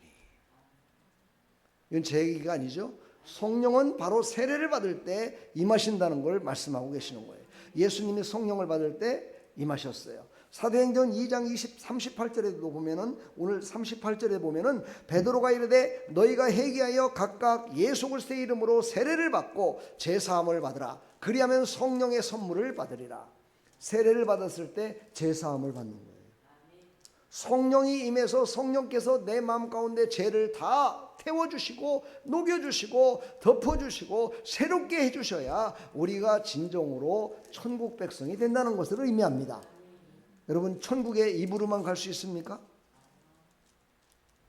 이건 제 얘기가 아니죠. 성령은 바로 세례를 받을 때 임하신다는 걸 말씀하고 계시는 거예요. 예수님이 성령을 받을 때 임하셨어요. 사도행전 2장 38절에도 보면은, 오늘 38절에 보면은 베드로가 이르되 너희가 회개하여 각각 예수를 세 이름으로 세례를 받고 제사함을 받으라. 그리하면 성령의 선물을 받으리라. 세례를 받았을 때 제사함을 받는 거예요. 성령이 임해서 성령께서 내 마음 가운데 죄를 다 태워주시고 녹여주시고 덮어주시고 새롭게 해주셔야 우리가 진정으로 천국 백성이 된다는 것을 의미합니다. 여러분, 천국에 입으로만 갈 수 있습니까?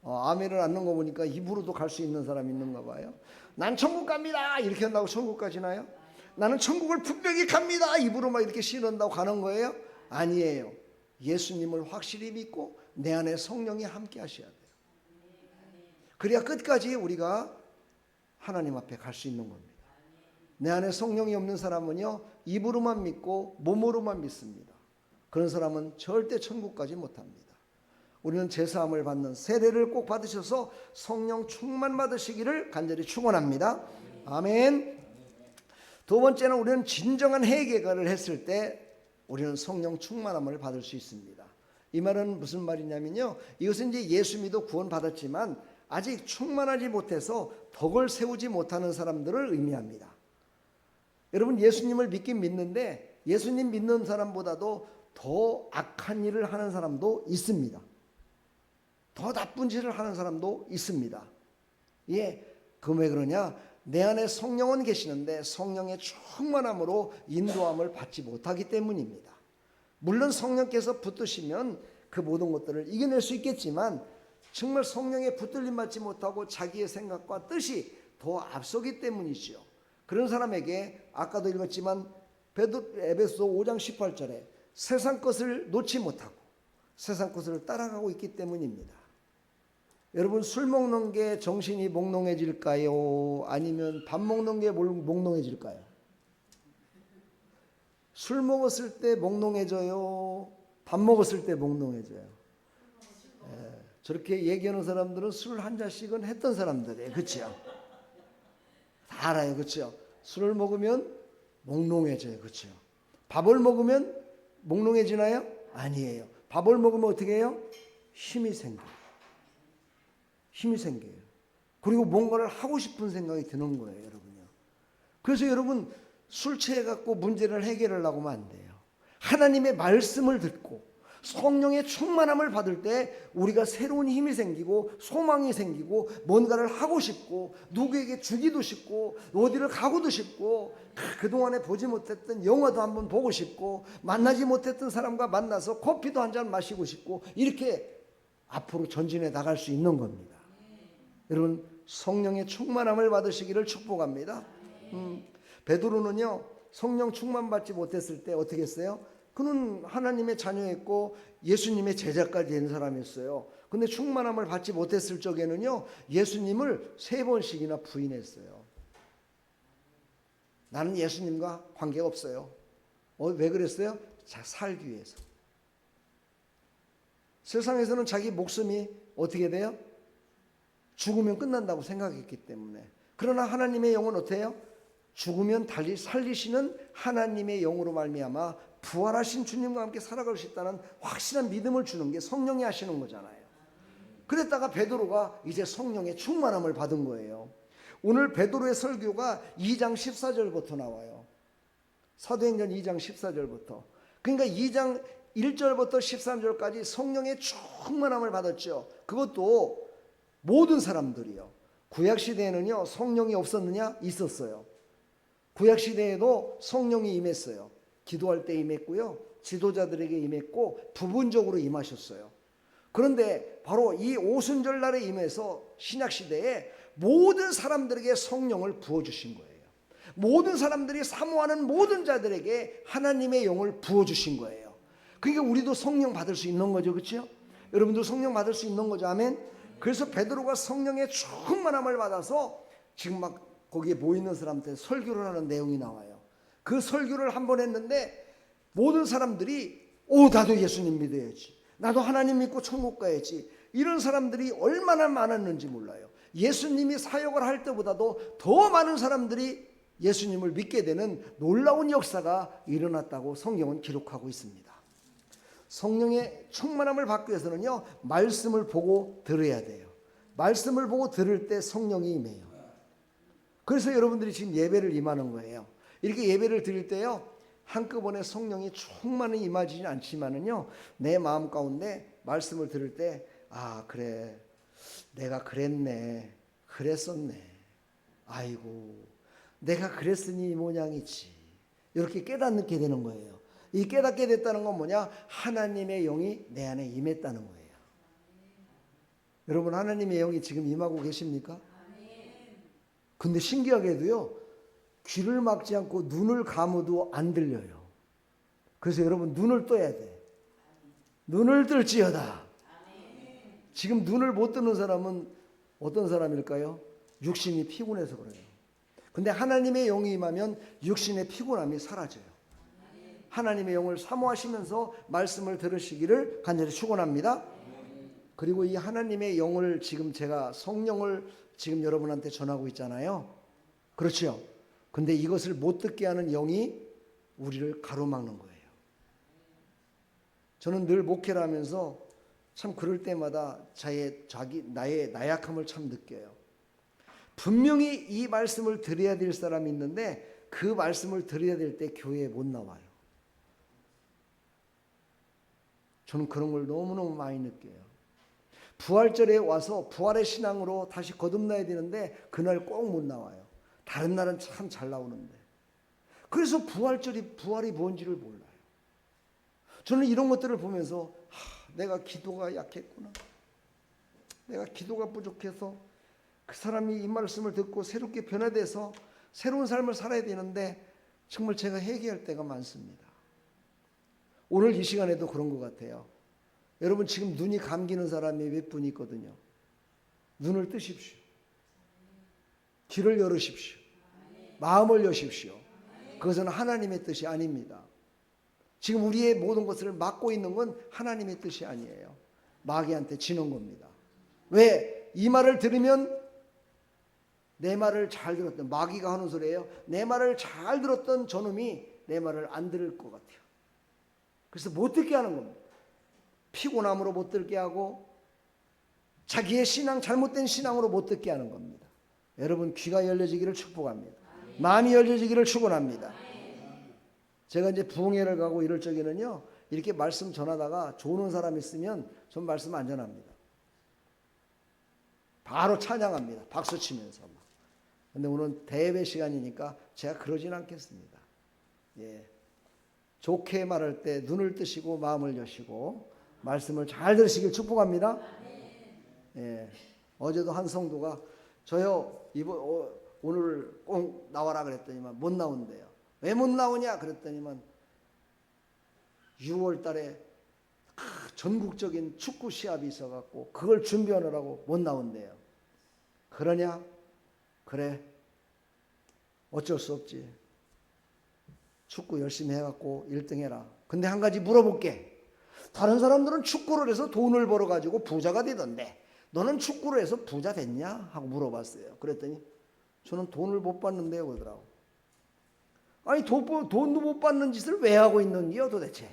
아멘을 안는 거 보니까 입으로도 갈 수 있는 사람이 있는가 봐요. 난 천국 갑니다 이렇게 한다고 천국 가지나요? 나는 천국을 분명히 갑니다 입으로만 이렇게 신은다고 가는 거예요? 아니에요. 예수님을 확실히 믿고 내 안에 성령이 함께 하셔야 돼요. 그래야 끝까지 우리가 하나님 앞에 갈 수 있는 겁니다. 내 안에 성령이 없는 사람은요, 입으로만 믿고 몸으로만 믿습니다. 그런 사람은 절대 천국까지 못합니다. 우리는 제사함을 받는 세례를 꼭 받으셔서 성령 충만 받으시기를 간절히 축원합니다. 아멘. 두 번째는 우리는 진정한 회개를 했을 때 우리는 성령 충만함을 받을 수 있습니다. 이 말은 무슨 말이냐면요, 이것은 이제 예수 믿어 구원 받았지만 아직 충만하지 못해서 덕을 세우지 못하는 사람들을 의미합니다. 여러분, 예수님을 믿긴 믿는데 예수님 믿는 사람보다도 더 악한 일을 하는 사람도 있습니다. 더 나쁜 짓을 하는 사람도 있습니다. 예, 그 왜 그러냐? 내 안에 성령은 계시는데 성령의 충만함으로 인도함을 받지 못하기 때문입니다. 물론 성령께서 붙드시면 그 모든 것들을 이겨낼 수 있겠지만 정말 성령의 붙들림 받지 못하고 자기의 생각과 뜻이 더 앞서기 때문이죠. 그런 사람에게 아까도 읽었지만 에베소 5장 18절에 세상 것을 놓지 못하고 세상 것을 따라가고 있기 때문입니다. 여러분, 술 먹는 게 정신이 몽롱해질까요? 아니면 밥 먹는 게 몽롱해질까요? 술 먹었을 때 몽롱해져요? 밥 먹었을 때 몽롱해져요? 저렇게 얘기하는 사람들은 술 한 잔씩은 했던 사람들이에요. 그렇죠? 다 알아요. 그렇죠? 술을 먹으면 몽롱해져요. 그렇죠? 밥을 먹으면 몽롱해지나요? 아니에요. 밥을 먹으면 어떻게 해요? 힘이 생겨요. 힘이 생겨요. 그리고 뭔가를 하고 싶은 생각이 드는 거예요, 여러분요. 그래서 여러분, 술 취해갖고 문제를 해결하려고 하면 안 돼요. 하나님의 말씀을 듣고 성령의 충만함을 받을 때 우리가 새로운 힘이 생기고 소망이 생기고 뭔가를 하고 싶고 누구에게 주기도 싶고 어디를 가고도 싶고 그동안에 보지 못했던 영화도 한번 보고 싶고 만나지 못했던 사람과 만나서 커피도 한잔 마시고 싶고 이렇게 앞으로 전진해 나갈 수 있는 겁니다. 여러분, 성령의 충만함을 받으시기를 축복합니다. 베드로는요, 성령 충만 받지 못했을 때 어떻게 했어요? 그는 하나님의 자녀였고 예수님의 제자까지 된 사람이었어요. 근데 충만함을 받지 못했을 적에는요, 예수님을 3번씩이나 부인했어요. 나는 예수님과 관계가 없어요. 왜 그랬어요? 살기 위해서. 세상에서는 자기 목숨이 어떻게 돼요? 죽으면 끝난다고 생각했기 때문에. 그러나 하나님의 영은 어때요? 죽으면 달리 살리시는 하나님의 영으로 말미암아 부활하신 주님과 함께 살아갈 수 있다는 확실한 믿음을 주는 게 성령이 하시는 거잖아요. 그랬다가 베드로가 이제 성령의 충만함을 받은 거예요. 오늘 베드로의 설교가 2장 14절부터 나와요. 사도행전 2장 14절부터. 그러니까 2장 1절부터 13절까지 성령의 충만함을 받았죠. 그것도 모든 사람들이요. 구약시대에는요, 성령이 없었느냐? 있었어요. 구약시대에도 성령이 임했어요. 기도할 때 임했고요, 지도자들에게 임했고 부분적으로 임하셨어요. 그런데 바로 이 오순절 날에 임해서 신약시대에 모든 사람들에게 성령을 부어주신 거예요. 모든 사람들이 사모하는 모든 자들에게 하나님의 영을 부어주신 거예요. 그러니까 우리도 성령 받을 수 있는 거죠. 그렇죠? 여러분도 성령 받을 수 있는 거죠. 아멘. 그래서 베드로가 성령의 충만함을 받아서 지금 막 거기에 모이는 사람한테 설교를 하는 내용이 나와요. 그 설교를 한 번 했는데 모든 사람들이 나도 예수님 믿어야지, 나도 하나님 믿고 천국 가야지, 이런 사람들이 얼마나 많았는지 몰라요. 예수님이 사역을 할 때보다도 더 많은 사람들이 예수님을 믿게 되는 놀라운 역사가 일어났다고 성경은 기록하고 있습니다. 성령의 충만함을 받기 위해서는요, 말씀을 보고 들어야 돼요. 말씀을 보고 들을 때 성령이 임해요. 그래서 여러분들이 지금 예배를 임하는 거예요. 이렇게 예배를 드릴 때요, 한꺼번에 성령이 충만히 임하지는 않지만은요, 내 마음 가운데 말씀을 들을 때, 아, 그래, 내가 그랬네, 그랬었네, 아이고, 내가 그랬으니 이 모양이지, 이렇게 깨닫게 되는 거예요. 이 깨닫게 됐다는 건 뭐냐? 하나님의 영이 내 안에 임했다는 거예요. 여러분, 하나님의 영이 지금 임하고 계십니까? 근데 신기하게도요, 귀를 막지 않고 눈을 감아도 안 들려요. 그래서 여러분, 눈을 떠야 돼. 눈을 뜰지어다. 지금 눈을 못 뜨는 사람은 어떤 사람일까요? 육신이 피곤해서 그래요. 근데 하나님의 영이 임하면 육신의 피곤함이 사라져요. 하나님의 영을 사모하시면서 말씀을 들으시기를 간절히 축원합니다. 그리고 이 하나님의 영을 지금 제가 성령을 지금 여러분한테 전하고 있잖아요. 그렇죠? 근데 이것을 못 듣게 하는 영이 우리를 가로막는 거예요. 저는 늘 목회를 하면서 참 그럴 때마다 나의 나약함을 참 느껴요. 분명히 이 말씀을 드려야 될 사람이 있는데 그 말씀을 드려야 될 때 교회에 못 나와요. 저는 그런 걸 너무너무 많이 느껴요. 부활절에 와서 부활의 신앙으로 다시 거듭나야 되는데 그날 꼭 못 나와요. 다른 날은 참 잘 나오는데. 그래서 부활이 뭔지를 몰라요. 저는 이런 것들을 보면서 내가 기도가 약했구나. 내가 기도가 부족해서 그 사람이 이 말씀을 듣고 새롭게 변화돼서 새로운 삶을 살아야 되는데 정말 제가 회개할 때가 많습니다. 오늘 이 시간에도 그런 것 같아요. 여러분, 지금 눈이 감기는 사람이 몇 분 있거든요. 눈을 뜨십시오. 귀를 열으십시오. 마음을 여십시오. 그것은 하나님의 뜻이 아닙니다. 지금 우리의 모든 것을 막고 있는 건 하나님의 뜻이 아니에요. 마귀한테 지는 겁니다. 왜? 이 말을 들으면 내 말을 잘 들었던, 마귀가 하는 소리예요. 내 말을 잘 들었던 저놈이 내 말을 안 들을 것 같아요. 그래서 못 듣게 하는 겁니다. 피곤함으로 못 듣게 하고 자기의 잘못된 신앙으로 못 듣게 하는 겁니다. 여러분, 귀가 열려지기를 축복합니다. 마음이 열려지기를 축원합니다. 제가 이제 부흥회를 가고 이럴 적에는요, 이렇게 말씀 전하다가 조는 사람 있으면 전 말씀 안 전합니다. 바로 찬양합니다. 박수 치면서. 근데 오늘 대회 시간이니까 제가 그러진 않겠습니다. 예. 좋게 말할 때 눈을 뜨시고 마음을 여시고 말씀을 잘 들으시길 축복합니다. 예. 어제도 한 성도가 저요 오늘 꼭 나와라 그랬더니만 못 나온대요. 왜 못 나오냐 그랬더니만 6월 달에 전국적인 축구 시합이 있어갖고 그걸 준비하느라고 못 나온대요. 그러냐? 그래, 어쩔 수 없지. 축구 열심히 해갖고 1등 해라. 근데 한 가지 물어볼게. 다른 사람들은 축구를 해서 돈을 벌어가지고 부자가 되던데 너는 축구를 해서 부자 됐냐? 하고 물어봤어요. 그랬더니 저는 돈을 못 받는데요 그러더라고. 아니 돈도 못 받는 짓을 왜 하고 있는 게요 도대체?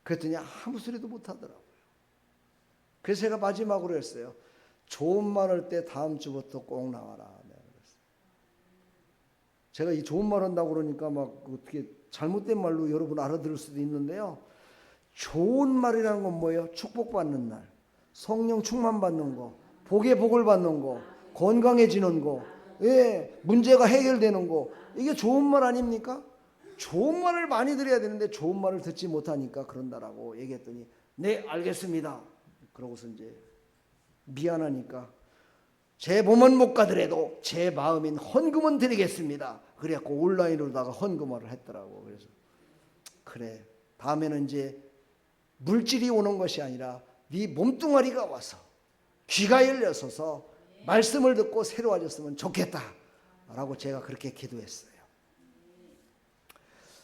그랬더니 아무 소리도 못 하더라고요. 그래서 제가 마지막으로 했어요. 좋은 말 할 때 다음 주부터 꼭 나와라. 내가 그랬어요. 제가 이 좋은 말 한다고 그러니까 막 어떻게 잘못된 말로 여러분 알아들을 수도 있는데요. 좋은 말이라는 건 뭐예요? 축복받는 날, 성령 충만받는 거, 복의 복을 받는 거, 건강해지는 거, 예, 문제가 해결되는 거, 이게 좋은 말 아닙니까? 좋은 말을 많이 들어야 되는데 좋은 말을 듣지 못하니까 그런다라고 얘기했더니 네 알겠습니다. 그러고서 이제 미안하니까 제 몸은 못 가더라도 제 마음인 헌금은 드리겠습니다. 그래갖고 온라인으로다가 헌금을 했더라고. 그래서 그래, 다음에는 이제 물질이 오는 것이 아니라 네 몸뚱아리가 와서 귀가 열려서서 말씀을 듣고 새로워졌으면 좋겠다라고 제가 그렇게 기도했어요.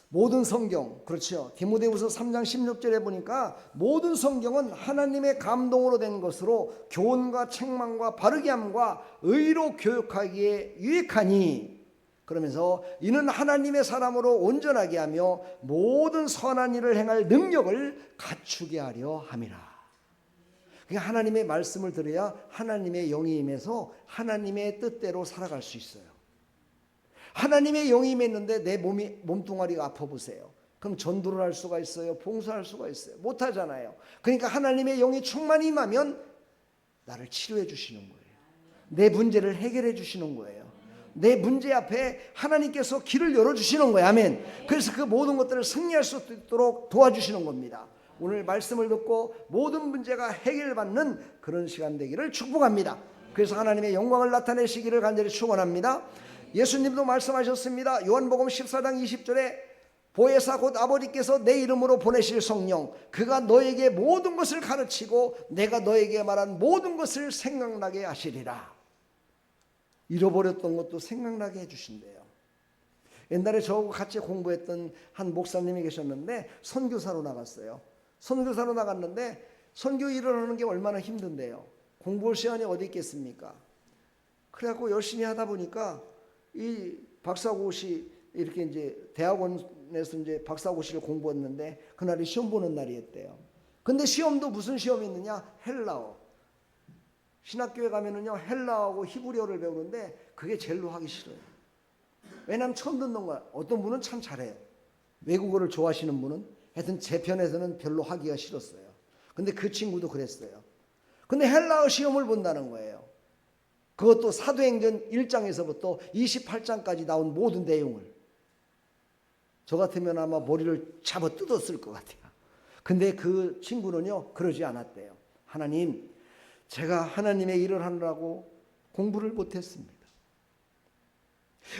모든 성경, 그렇죠. 디모데후서 3장 16절에 보니까 모든 성경은 하나님의 감동으로 된 것으로 교훈과 책망과 바르게 함과 의로 교육하기에 유익하니, 그러면서 이는 하나님의 사람으로 온전하게 하며 모든 선한 일을 행할 능력을 갖추게 하려 함이라. 그러니까 하나님의 말씀을 들어야 하나님의 영이 임해서 하나님의 뜻대로 살아갈 수 있어요. 하나님의 영이 임했는데 내 몸뚱아리가 아파 보세요. 그럼 전도를 할 수가 있어요? 봉사할 수가 있어요? 못하잖아요. 그러니까 하나님의 영이 충만히 임하면 나를 치료해 주시는 거예요. 내 문제를 해결해 주시는 거예요. 내 문제 앞에 하나님께서 길을 열어주시는 거예요. 아멘. 그래서 그 모든 것들을 승리할 수 있도록 도와주시는 겁니다. 오늘 말씀을 듣고 모든 문제가 해결받는 그런 시간 되기를 축복합니다. 그래서 하나님의 영광을 나타내시기를 간절히 축원합니다. 예수님도 말씀하셨습니다. 요한복음 14장 20절에 보혜사 곧 아버지께서 내 이름으로 보내실 성령 그가 너에게 모든 것을 가르치고 내가 너에게 말한 모든 것을 생각나게 하시리라. 잃어버렸던 것도 생각나게 해주신대요. 옛날에 저하고 같이 공부했던 한 목사님이 계셨는데 선교사로 나갔어요. 선교사로 나갔는데 선교 일을 하는 게 얼마나 힘든데요. 공부할 시간이 어디 있겠습니까? 그래갖고 열심히 하다 보니까 이 박사고시 이렇게 이제 대학원에서 이제 박사고시를 공부했는데 그날이 시험 보는 날이었대요. 근데 시험도 무슨 시험이었느냐? 헬라어. 신학교에 가면은요 헬라어하고 히브리어를 배우는데 그게 제일로 하기 싫어요. 왜냐하면 처음 듣는 거야. 어떤 분은 참 잘해요. 외국어를 좋아하시는 분은 하여튼 제 편에서는 별로 하기가 싫었어요. 근데 그 친구도 그랬어요. 근데 헬라어 시험을 본다는 거예요. 그것도 사도행전 1장에서부터 28장까지 나온 모든 내용을. 저 같으면 아마 머리를 잡아 뜯었을 것 같아요. 근데 그 친구는요 그러지 않았대요. 하나님, 제가 하나님의 일을 하느라고 공부를 못했습니다.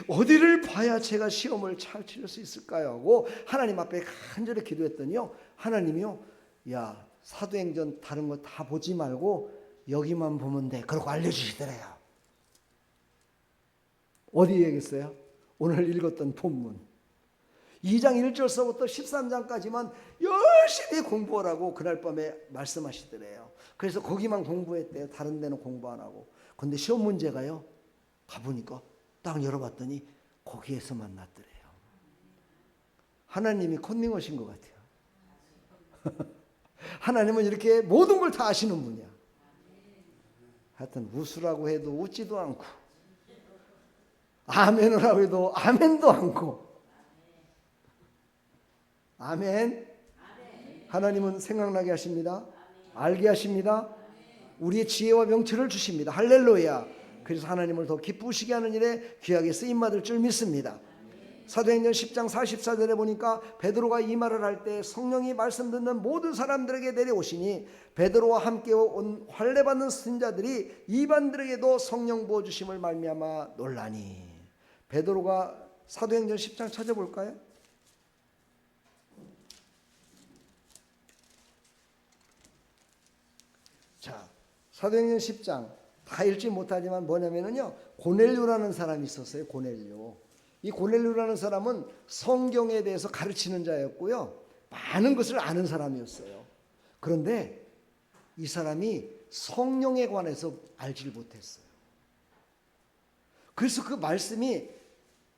어디를 봐야 제가 시험을 잘 치를 수 있을까요? 하고 하나님 앞에 간절히 기도했더니요 하나님이요 야 사도행전 다른 거 다 보지 말고 여기만 보면 돼. 그러고 알려주시더래요. 어디 얘기했어요? 오늘 읽었던 본문 2장 1절서부터 13장까지만 열심히 공부하라고 그날 밤에 말씀하시더래요. 그래서 거기만 공부했대요. 다른 데는 공부 안 하고. 근데 시험 문제가요 가보니까 딱 열어봤더니 거기에서 만났더래요. 하나님이 컨닝하신 것 같아요. 하나님은 이렇게 모든 걸 다 아시는 분이야. 하여튼 웃으라고 해도 웃지도 않고 아멘을 하고 해도 아멘도 않고. 아멘. 하나님은 생각나게 하십니다. 알게 하십니다. 우리의 지혜와 명철을 주십니다. 할렐루야. 그래서 하나님을 더 기쁘시게 하는 일에 귀하게 쓰임받을 줄 믿습니다. 사도행전 10장 44절에 보니까 베드로가 이 말을 할 때 성령이 말씀 듣는 모든 사람들에게 내려오시니 베드로와 함께 온 할례받는 선자들이 이방들에게도 성령 부어주심을 말미암아 놀라니. 베드로가 사도행전 10장 찾아볼까요? 자, 사도행전 10장 다 읽지 못하지만 뭐냐면요 고넬료라는 사람이 있었어요. 고넬료. 이 고넬료라는 사람은 성경에 대해서 가르치는 자였고요 많은 것을 아는 사람이었어요. 그런데 이 사람이 성령에 관해서 알지 못했어요. 그래서 그 말씀이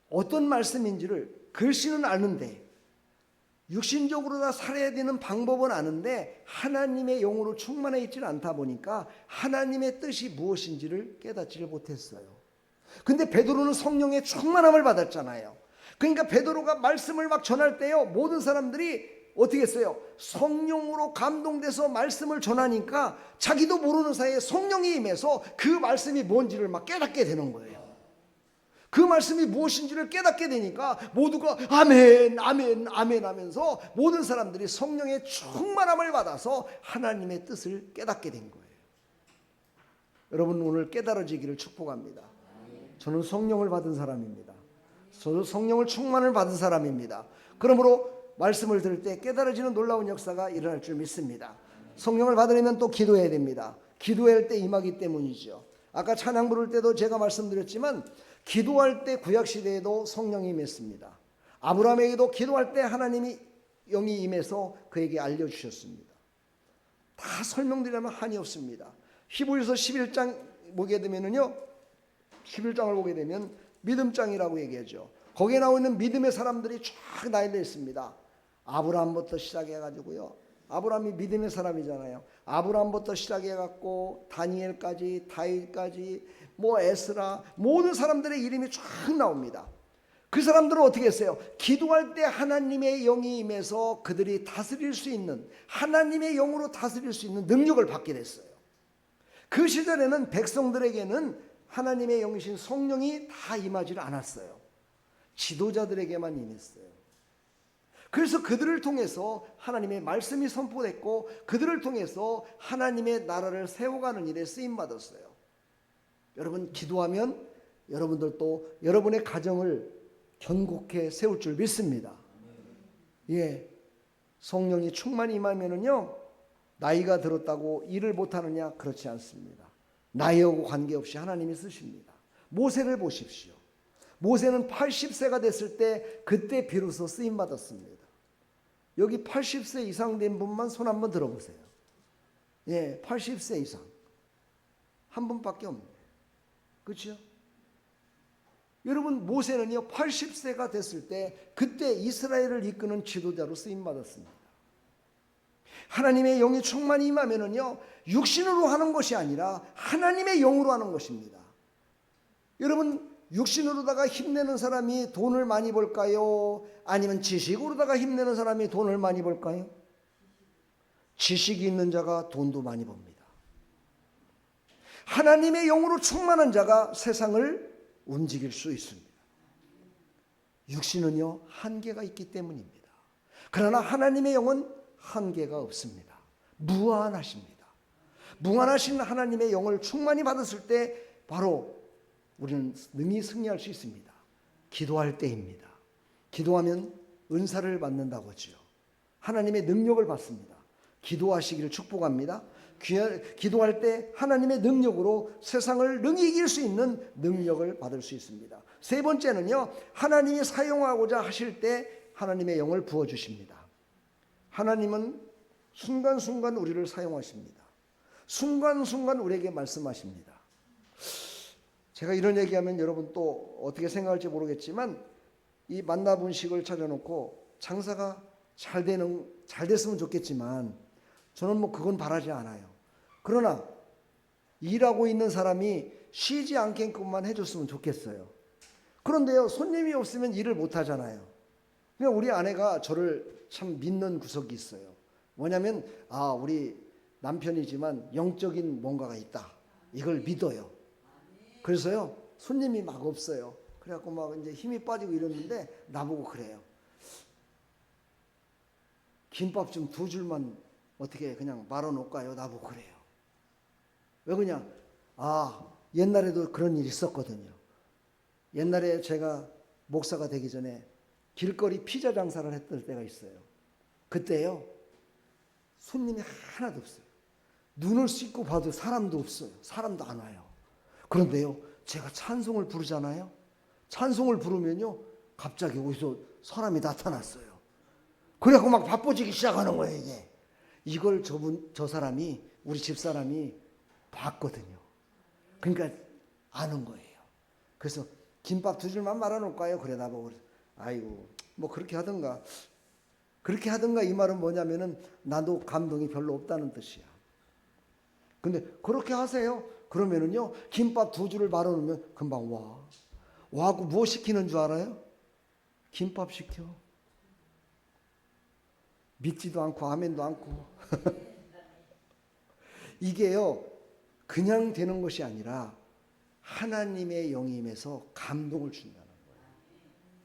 어떤 말씀인지를 글씨는 아는데 육신적으로 다 살아야 되는 방법은 아는데 하나님의 영으로 충만해 있지는 않다 보니까 하나님의 뜻이 무엇인지를 깨닫지를 못했어요. 근데 베드로는 성령의 충만함을 받았잖아요. 그러니까 베드로가 말씀을 막 전할 때요 모든 사람들이 어떻게 했어요? 성령으로 감동돼서 말씀을 전하니까 자기도 모르는 사이에 성령이 임해서 그 말씀이 뭔지를 막 깨닫게 되는 거예요. 그 말씀이 무엇인지를 깨닫게 되니까 모두가 아멘 아멘 아멘 하면서 모든 사람들이 성령의 충만함을 받아서 하나님의 뜻을 깨닫게 된 거예요. 여러분 오늘 깨달아지기를 축복합니다. 저는 성령을 받은 사람입니다. 저도 성령을 충만을 받은 사람입니다. 그러므로 말씀을 들을 때 깨달아지는 놀라운 역사가 일어날 줄 믿습니다. 성령을 받으려면 또 기도해야 됩니다. 기도할 때 임하기 때문이죠. 아까 찬양 부를 때도 제가 말씀드렸지만 기도할 때 구약시대에도 성령이 임했습니다. 아브라함에게도 기도할 때 하나님이 영이 임해서 그에게 알려주셨습니다. 다 설명드리려면 한이 없습니다. 히브리서 11장 보게 되면요 11장을 보게 되면 믿음장이라고 얘기하죠. 거기에 나와 있는 믿음의 사람들이 쫙 나열되어 있습니다. 아브라함부터 시작해가지고요. 아브라함이 믿음의 사람이잖아요. 아브라함부터 시작해갖고 다니엘까지, 다윗까지, 뭐 에스라, 모든 사람들의 이름이 쫙 나옵니다. 그 사람들은 어떻게 했어요? 기도할 때 하나님의 영이 임해서 그들이 다스릴 수 있는, 하나님의 영으로 다스릴 수 있는 능력을 받게 됐어요. 그 시절에는 백성들에게는 하나님의 영이신 성령이 다 임하지 않았어요. 지도자들에게만 임했어요. 그래서 그들을 통해서 하나님의 말씀이 선포됐고 그들을 통해서 하나님의 나라를 세워가는 일에 쓰임받았어요. 여러분, 기도하면 여러분들도 여러분의 가정을 견고하게 세울 줄 믿습니다. 예, 성령이 충만히 임하면은요, 나이가 들었다고 일을 못하느냐? 그렇지 않습니다. 나이하고 관계없이 하나님이 쓰십니다. 모세를 보십시오. 모세는 80세가 됐을 때 그때 비로소 쓰임받았습니다. 여기 80세 이상 된 분만 손 한번 들어보세요. 예, 80세 이상 한 분밖에 없네요. 그렇죠? 여러분, 모세는요 80세가 됐을 때 그때 이스라엘을 이끄는 지도자로 쓰임받았습니다. 하나님의 영이 충만히 임하면은요 육신으로 하는 것이 아니라 하나님의 영으로 하는 것입니다. 여러분, 육신으로다가 힘내는 사람이 돈을 많이 벌까요? 아니면 지식으로다가 힘내는 사람이 돈을 많이 벌까요? 지식이 있는 자가 돈도 많이 법니다. 하나님의 영으로 충만한 자가 세상을 움직일 수 있습니다. 육신은요 한계가 있기 때문입니다. 그러나 하나님의 영은 한계가 없습니다. 무한하십니다. 무한하신 하나님의 영을 충만히 받았을 때 바로 우리는 능히 승리할 수 있습니다. 기도할 때입니다. 기도하면 은사를 받는다고 하죠. 하나님의 능력을 받습니다. 기도하시기를 축복합니다. 기도할 때 하나님의 능력으로 세상을 능히 이길 수 있는 능력을 받을 수 있습니다. 세 번째는요, 하나님이 사용하고자 하실 때 하나님의 영을 부어주십니다. 하나님은 순간순간 우리를 사용하십니다. 순간순간 우리에게 말씀하십니다. 제가 이런 얘기하면 여러분 또 어떻게 생각할지 모르겠지만, 이 만나분식을 차려놓고 장사가 잘 됐으면 좋겠지만 저는 뭐 그건 바라지 않아요. 그러나 일하고 있는 사람이 쉬지 않게끔만 해줬으면 좋겠어요. 그런데요, 손님이 없으면 일을 못 하잖아요. 그냥 우리 아내가 저를 참 믿는 구석이 있어요. 뭐냐면, 우리 남편이지만 영적인 뭔가가 있다, 이걸 믿어요. 그래서요 손님이 막 없어요. 그래갖고 막 이제 힘이 빠지고 이러는데 나보고 그래요. 김밥 좀 2줄만 어떻게 그냥 말아놓을까요? 나보고 그래요. 왜 그냥 옛날에도 그런 일이 있었거든요. 옛날에 제가 목사가 되기 전에 길거리 피자 장사를 했던 때가 있어요. 그때요 손님이 하나도 없어요. 눈을 씻고 봐도 사람도 없어요. 사람도 안 와요. 그런데요 제가 찬송을 부르잖아요. 찬송을 부르면요 갑자기 어디서 사람이 나타났어요. 그래갖고 막 바빠지기 시작하는 거예요. 이걸 저 사람이, 우리 집사람이 봤거든요. 그러니까 아는 거예요. 그래서 김밥 2줄만 말아놓을까요? 그래 나보고 아이고 뭐 그렇게 하든가 이 말은 뭐냐면은 나도 감동이 별로 없다는 뜻이야. 근데 그렇게 하세요. 그러면은요 김밥 2줄을 말아놓으면 금방 와갖고 뭐 시키는 줄 알아요? 김밥 시켜. 믿지도 않고 아멘도 않고. 이게요 그냥 되는 것이 아니라 하나님의 영이 임해서 감동을 준다는 거예요.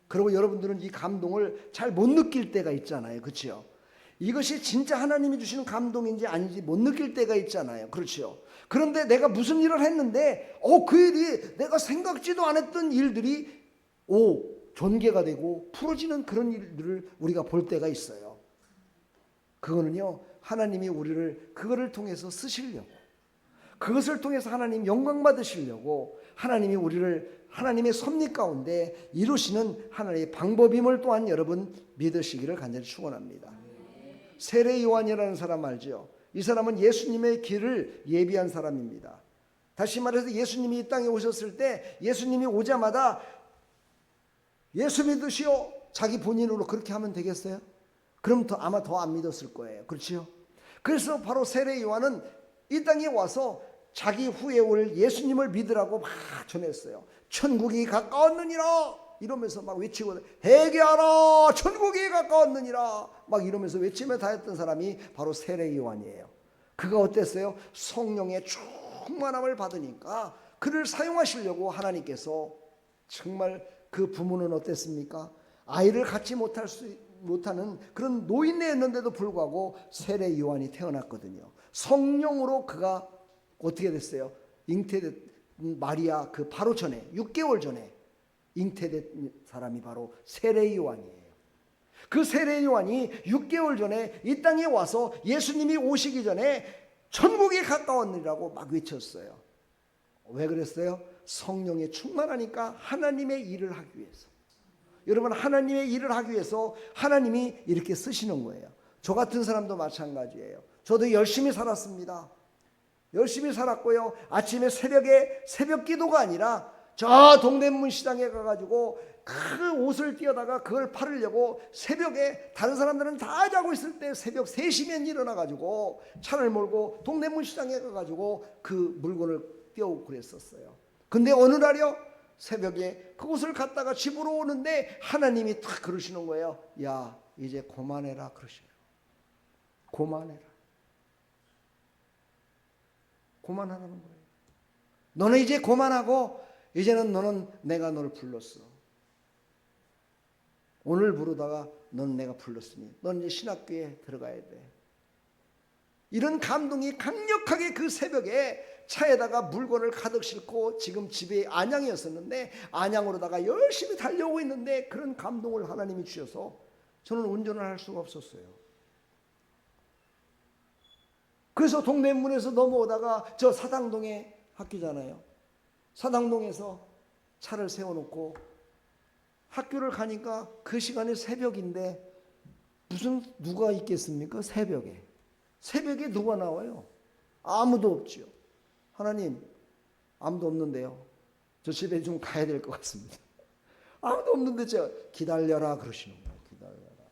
그리고 여러분들은 이 감동을 잘 못 느낄 때가 있잖아요. 그렇죠? 이것이 진짜 하나님이 주시는 감동인지 아닌지 못 느낄 때가 있잖아요. 그렇죠? 그런데 내가 무슨 일을 했는데 그 일이 내가 생각지도 않았던 일들이 전개가 되고 풀어지는 그런 일들을 우리가 볼 때가 있어요. 그거는요 하나님이 우리를 그거를 통해서 쓰시려고, 그것을 통해서 하나님 영광 받으시려고 하나님이 우리를 하나님의 섭리 가운데 이루시는 하나님의 방법임을 또한 여러분 믿으시기를 간절히 축원합니다. 세례 요한이라는 사람 알죠? 이 사람은 예수님의 길을 예비한 사람입니다. 다시 말해서 예수님이 이 땅에 오셨을 때 예수님이 오자마자 예수 믿으시오. 자기 본인으로 그렇게 하면 되겠어요? 그럼 아마 더 안 믿었을 거예요. 그렇지요? 그래서 바로 세례 요한은 이 땅에 와서 자기 후에 올 예수님을 믿으라고 막 전했어요. 천국이 가까웠느니라 이러면서 막 외치고, 회개하라 천국이 가까웠느니라 막 이러면서 외치며 다녔던 사람이 바로 세례 요한이에요. 그가 어땠어요? 성령의 충만함을 받으니까 그를 사용하시려고 하나님께서 정말 그 부모는 어땠습니까? 아이를 갖지 못하는 그런 노인네였는데도 불구하고 세례 요한이 태어났거든요. 성령으로 그가 어떻게 됐어요? 잉태된 마리아 그 바로 전에 6개월 전에 잉태된 사람이 바로 세례 요한이에요. 그 세례 요한이 6개월 전에 이 땅에 와서 예수님이 오시기 전에 천국이 가까웠느라고 막 외쳤어요. 왜 그랬어요? 성령에 충만하니까 하나님의 일을 하기 위해서. 여러분, 하나님의 일을 하기 위해서 하나님이 이렇게 쓰시는 거예요. 저 같은 사람도 마찬가지예요. 저도 열심히 살았습니다. 열심히 살았고요. 아침에 새벽 기도가 아니라 저 동대문 시장에 가가지고 그 옷을 띄어다가 그걸 팔으려고 새벽에 다른 사람들은 다 자고 있을 때 새벽 3시면 일어나가지고 차를 몰고 동대문 시장에 가가지고 그 물건을 띄어오고 그랬었어요. 근데 어느 날이요, 새벽에 그곳을 갔다가 집으로 오는데 하나님이 딱 그러시는 거예요. 야, 이제 그만해라 그러시요. 그만해라. 그만하라는 거예요. 너는 이제 그만하고 이제는 내가 너를 불렀어. 오늘 부르다가 넌 내가 불렀으니 넌 이제 신학교에 들어가야 돼. 이런 감동이 강력하게 그 새벽에 차에다가 물건을 가득 싣고 지금 집에 안양이었었는데 안양으로다가 열심히 달려오고 있는데 그런 감동을 하나님이 주셔서 저는 운전을 할 수가 없었어요. 그래서 동대문에서 넘어오다가 저 사당동에 학교잖아요. 사당동에서 차를 세워놓고 학교를 가니까 그 시간에 새벽인데 무슨 누가 있겠습니까? 새벽에 누가 나와요? 아무도 없지요. 하나님, 아무도 없는데요. 저 집에 좀 가야 될 것 같습니다. 아무도 없는데 제가 기다려라 그러시는 거예요. 기다려라.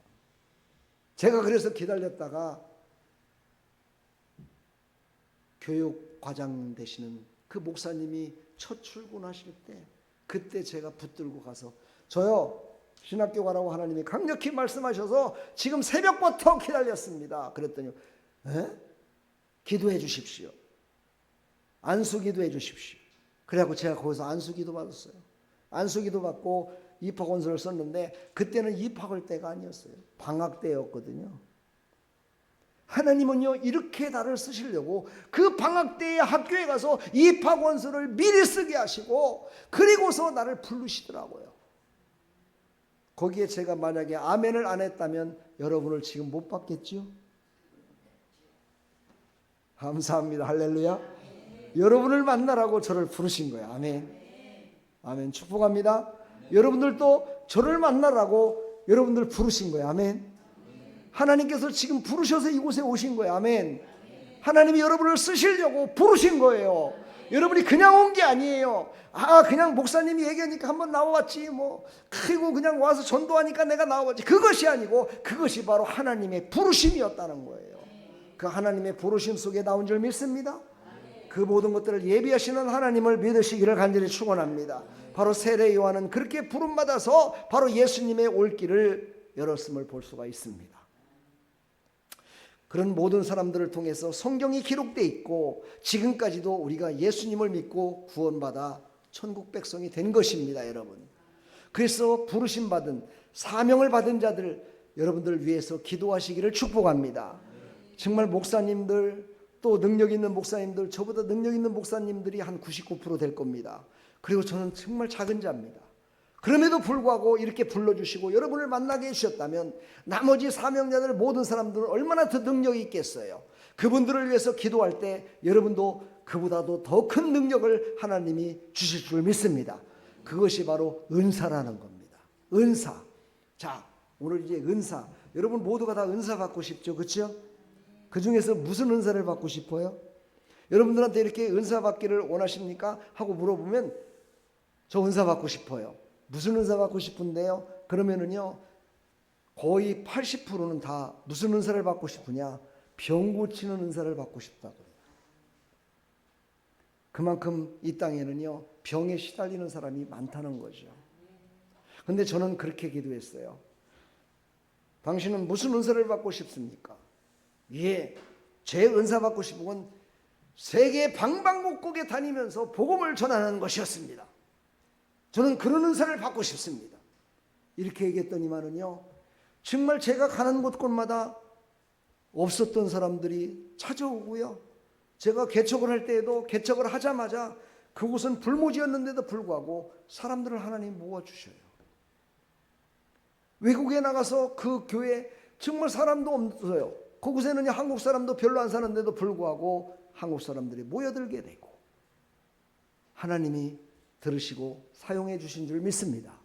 제가 그래서 기다렸다가 교육과장 되시는 그 목사님이 첫 출근하실 때 그때 제가 붙들고 가서 저요 신학교 가라고 하나님이 강력히 말씀하셔서 지금 새벽부터 기다렸습니다. 그랬더니 기도해 주십시오. 안수기도 해 주십시오. 그래갖고 제가 거기서 안수기도 받았어요. 안수기도 받고 입학원서를 썼는데 그때는 입학할 때가 아니었어요. 방학 때였거든요. 하나님은요 이렇게 나를 쓰시려고 그 방학 때에 학교에 가서 입학원서를 미리 쓰게 하시고 그리고서 나를 부르시더라고요. 거기에 제가 만약에 아멘을 안 했다면 여러분을 지금 못 받겠죠? 감사합니다. 할렐루야. 여러분을 만나라고 저를 부르신 거예요. 아멘. 아멘. 축복합니다. 여러분들도 저를 만나라고 여러분들 부르신 거예요. 아멘. 하나님께서 지금 부르셔서 이곳에 오신 거예요. 아멘. 하나님이 여러분을 쓰시려고 부르신 거예요. 여러분이 그냥 온 게 아니에요. 그냥 목사님이 얘기하니까 한번 나와봤지 그리고 그냥 와서 전도하니까 내가 나와봤지. 그것이 아니고 그것이 바로 하나님의 부르심이었다는 거예요. 그 하나님의 부르심 속에 나온 줄 믿습니다. 그 모든 것들을 예비하시는 하나님을 믿으시기를 간절히 축원합니다. 바로 세례 요한은 그렇게 부름받아서 바로 예수님의 올 길을 열었음을 볼 수가 있습니다. 그런 모든 사람들을 통해서 성경이 기록되어 있고 지금까지도 우리가 예수님을 믿고 구원받아 천국 백성이 된 것입니다. 여러분, 그래서 부르심받은 사명을 받은 자들 여러분들을 위해서 기도하시기를 축복합니다. 정말 목사님들 또 능력 있는 목사님들, 저보다 능력 있는 목사님들이 한 99% 될 겁니다. 그리고 저는 정말 작은 자입니다. 그럼에도 불구하고 이렇게 불러주시고 여러분을 만나게 해주셨다면 나머지 사명자들 모든 사람들은 얼마나 더 능력이 있겠어요. 그분들을 위해서 기도할 때 여러분도 그보다도 더 큰 능력을 하나님이 주실 줄 믿습니다. 그것이 바로 은사라는 겁니다. 은사. 자, 오늘 이제 은사. 여러분 모두가 다 은사 받고 싶죠, 그렇죠? 그 중에서 무슨 은사를 받고 싶어요? 여러분들한테 이렇게 은사 받기를 원하십니까? 하고 물어보면 저 은사 받고 싶어요. 무슨 은사 받고 싶은데요? 그러면은요, 거의 80%는 다 무슨 은사를 받고 싶으냐? 병 고치는 은사를 받고 싶다고. 그만큼 이 땅에는요, 병에 시달리는 사람이 많다는 거죠. 근데 저는 그렇게 기도했어요. 당신은 무슨 은사를 받고 싶습니까? 예, 제 은사 받고 싶은 건 세계 방방곡곡에 다니면서 복음을 전하는 것이었습니다. 저는 그런 은사를 받고 싶습니다. 이렇게 얘기했더니만은요, 정말 제가 가는 곳곳마다 없었던 사람들이 찾아오고요, 제가 개척을 할 때에도 개척을 하자마자 그곳은 불모지였는데도 불구하고 사람들을 하나님 모아주셔요. 외국에 나가서 그 교회 정말 사람도 없어요. 그곳에는 한국 사람도 별로 안 사는데도 불구하고 한국 사람들이 모여들게 되고 하나님이 들으시고 사용해 주신 줄 믿습니다.